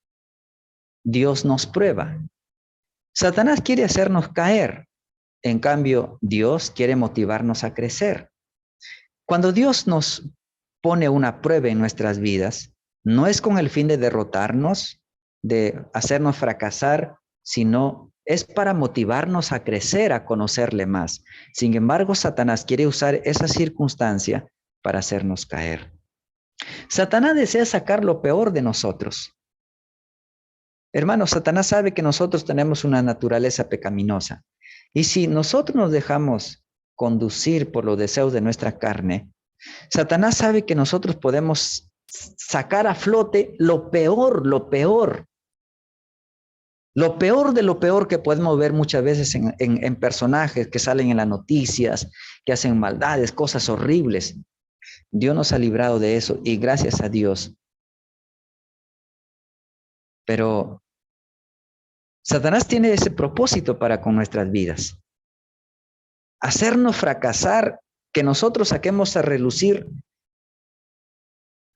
Dios nos prueba. Satanás quiere hacernos caer. En cambio, Dios quiere motivarnos a crecer. Cuando Dios nos pone una prueba en nuestras vidas, no es con el fin de derrotarnos, de hacernos fracasar, sino es para motivarnos a crecer, a conocerle más. Sin embargo, Satanás quiere usar esa circunstancia para hacernos caer. Satanás desea sacar lo peor de nosotros. Hermanos, Satanás sabe que nosotros tenemos una naturaleza pecaminosa. Y si nosotros nos dejamos conducir por los deseos de nuestra carne, Satanás sabe que nosotros podemos sacar a flote lo peor de lo peor que podemos ver muchas veces en personajes que salen en las noticias, que hacen maldades, cosas horribles. Dios nos ha librado de eso y gracias a Dios. Pero Satanás tiene ese propósito para con nuestras vidas. Hacernos fracasar, que nosotros saquemos a relucir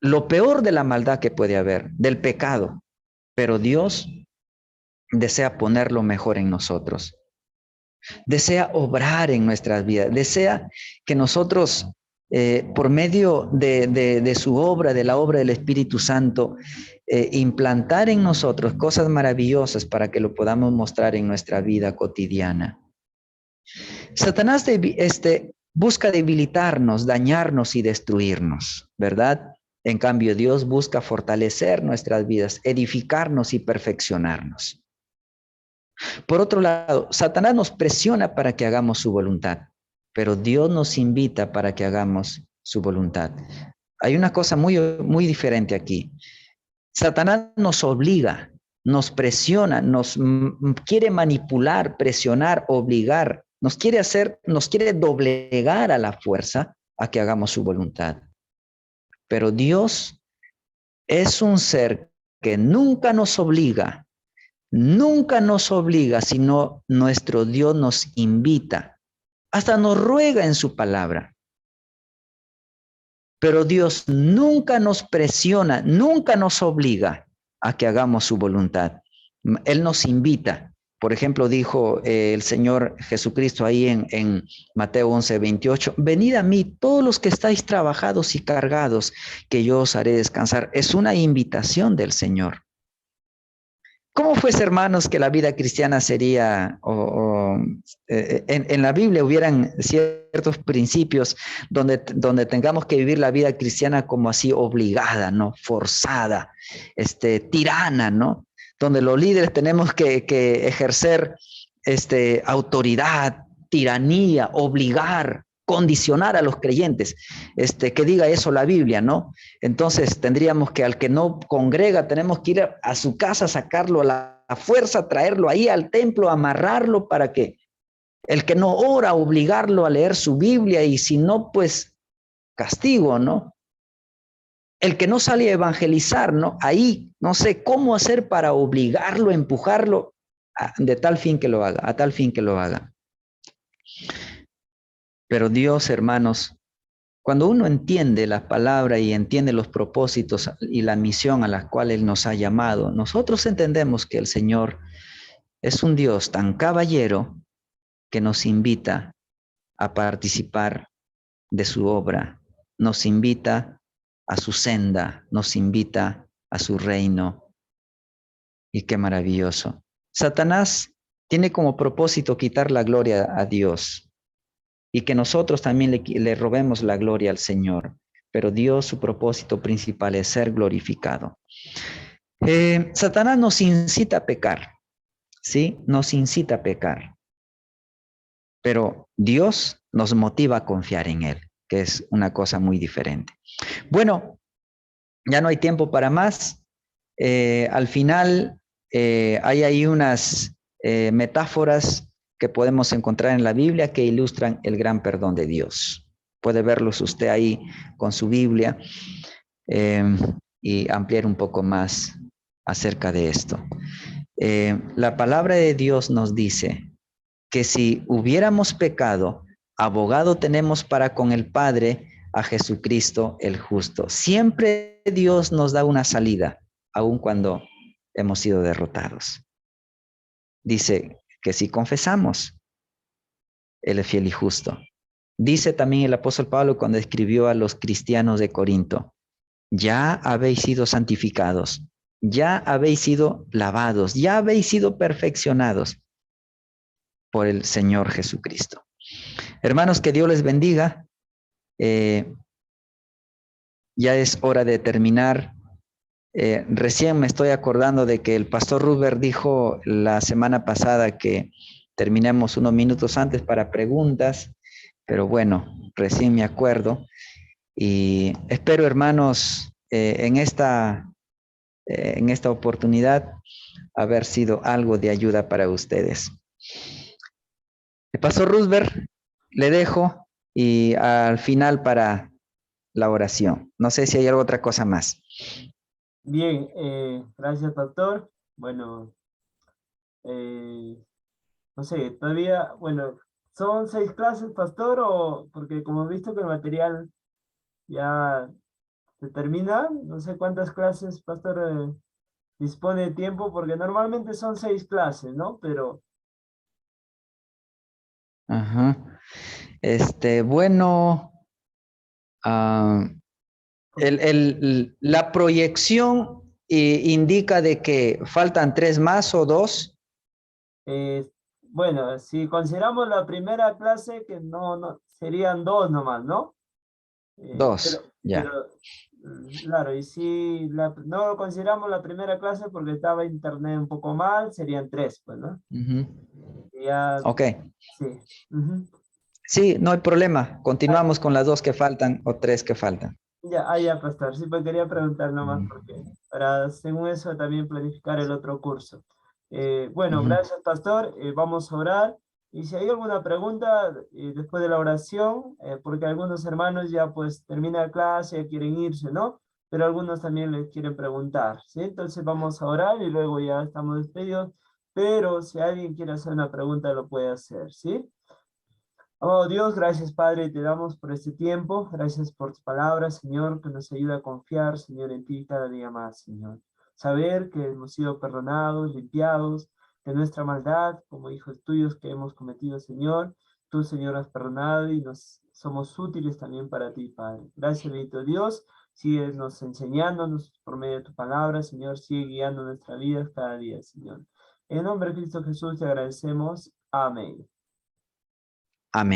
lo peor de la maldad que puede haber, del pecado. Pero Dios desea poner lo mejor en nosotros. Desea obrar en nuestras vidas. Desea que nosotros, por medio de su obra, de la obra del Espíritu Santo, implantar en nosotros cosas maravillosas para que lo podamos mostrar en nuestra vida cotidiana. Satanás busca debilitarnos, dañarnos y destruirnos, ¿verdad? En cambio, Dios busca fortalecer nuestras vidas, edificarnos y perfeccionarnos. Por otro lado, Satanás nos presiona para que hagamos su voluntad, pero Dios nos invita para que hagamos su voluntad. Hay una cosa muy, muy diferente aquí. Satanás nos obliga, nos presiona, nos quiere manipular, presionar, obligar, nos quiere doblegar a la fuerza a que hagamos su voluntad. Pero Dios es un ser que nunca nos obliga, sino nuestro Dios nos invita, hasta nos ruega en su palabra. Pero Dios nunca nos presiona, nunca nos obliga a que hagamos su voluntad. Él nos invita. Por ejemplo, dijo el Señor Jesucristo ahí en Mateo 11:28, venid a mí todos los que estáis trabajados y cargados, que yo os haré descansar. Es una invitación del Señor. ¿Cómo fuese, hermanos, que la vida cristiana sería, en la Biblia hubieran ciertos principios donde tengamos que vivir la vida cristiana como así obligada, ¿no? Forzada, tirana, ¿no? Donde los líderes tenemos que ejercer autoridad, tiranía, obligar, condicionar a los creyentes, que diga eso la Biblia, ¿no? Entonces tendríamos que al que no congrega, tenemos que ir a su casa, sacarlo a la fuerza, traerlo ahí al templo, amarrarlo para que el que no ora, obligarlo a leer su Biblia y si no, pues castigo, ¿no? El que no sale a evangelizar, ¿no? Ahí no sé cómo hacer para obligarlo, empujarlo de tal fin que lo haga, a tal fin que lo haga. Pero Dios, hermanos, cuando uno entiende la palabra y entiende los propósitos y la misión a la cual Él nos ha llamado, nosotros entendemos que el Señor es un Dios tan caballero que nos invita a participar de su obra, nos invita a su senda, nos invita a su reino. Y qué maravilloso. Satanás tiene como propósito quitar la gloria a Dios y que nosotros también le robemos la gloria al Señor. Pero Dios, su propósito principal es ser glorificado. Satanás nos incita a pecar, ¿sí? Nos incita a pecar. Pero Dios nos motiva a confiar en Él, que es una cosa muy diferente. Bueno, ya no hay tiempo para más. Al final hay ahí unas metáforas que podemos encontrar en la Biblia que ilustran el gran perdón de Dios. Puede verlos usted ahí con su Biblia eh, y ampliar un poco más acerca de esto. La palabra de Dios nos dice que si hubiéramos pecado, abogado tenemos para con el Padre a Jesucristo el justo. Siempre Dios nos da una salida, aun cuando hemos sido derrotados. Dice que si confesamos, Él es fiel y justo. Dice también el apóstol Pablo cuando escribió a los cristianos de Corinto, ya habéis sido santificados, ya habéis sido lavados, ya habéis sido perfeccionados por el Señor Jesucristo. Hermanos, que Dios les bendiga. Ya es hora de terminar. Recién me estoy acordando de que el pastor Ruber dijo la semana pasada que terminemos unos minutos antes para preguntas, pero bueno, recién me acuerdo. Y espero, hermanos, en esta oportunidad haber sido algo de ayuda para ustedes. El pastor Rusber le dejo y al final para la oración. No sé si hay alguna otra cosa más. Bien, gracias, pastor. Bueno, no sé, todavía, bueno, ¿son 6 clases, pastor? O porque como he visto que el material ya se termina, no sé cuántas clases, pastor, dispone de tiempo, porque normalmente son 6 clases, ¿no? Pero Ajá. Bueno, la proyección indica de que faltan 3 más o 2. Eh, bueno, si consideramos la primera clase, que no, serían 2 nomás, ¿no? 2, ya. Claro, y si no consideramos la primera clase porque estaba internet un poco mal, serían 3, pues, ¿no? Uh-huh. Ya, Ok. sí. Ujú. Sí, no hay problema. Continuamos con las 2 que faltan o 3 que faltan. Ya, pastor. Sí, pues quería preguntar nomás Uh-huh. porque para, según eso, también planificar el otro curso. Bueno, Uh-huh. gracias, pastor. Vamos a orar. Y si hay alguna pregunta después de la oración, porque algunos hermanos ya pues termina la clase, ya quieren irse, ¿no? Pero algunos también les quieren preguntar, ¿sí? Entonces vamos a orar y luego ya estamos despedidos. Pero si alguien quiere hacer una pregunta, lo puede hacer, ¿sí? Oh Dios, gracias Padre, te damos por este tiempo, gracias por tus palabras, Señor, que nos ayuda a confiar, Señor, en ti cada día más, Señor. Saber que hemos sido perdonados, limpiados de nuestra maldad, como hijos tuyos que hemos cometido, Señor. Tú, Señor, has perdonado y nos somos útiles también para ti, Padre. Gracias, bendito Dios. Sigue nos enseñándonos por medio de tu palabra, Señor. Sigue guiando nuestra vida cada día, Señor. En nombre de Cristo Jesús te agradecemos. Amén.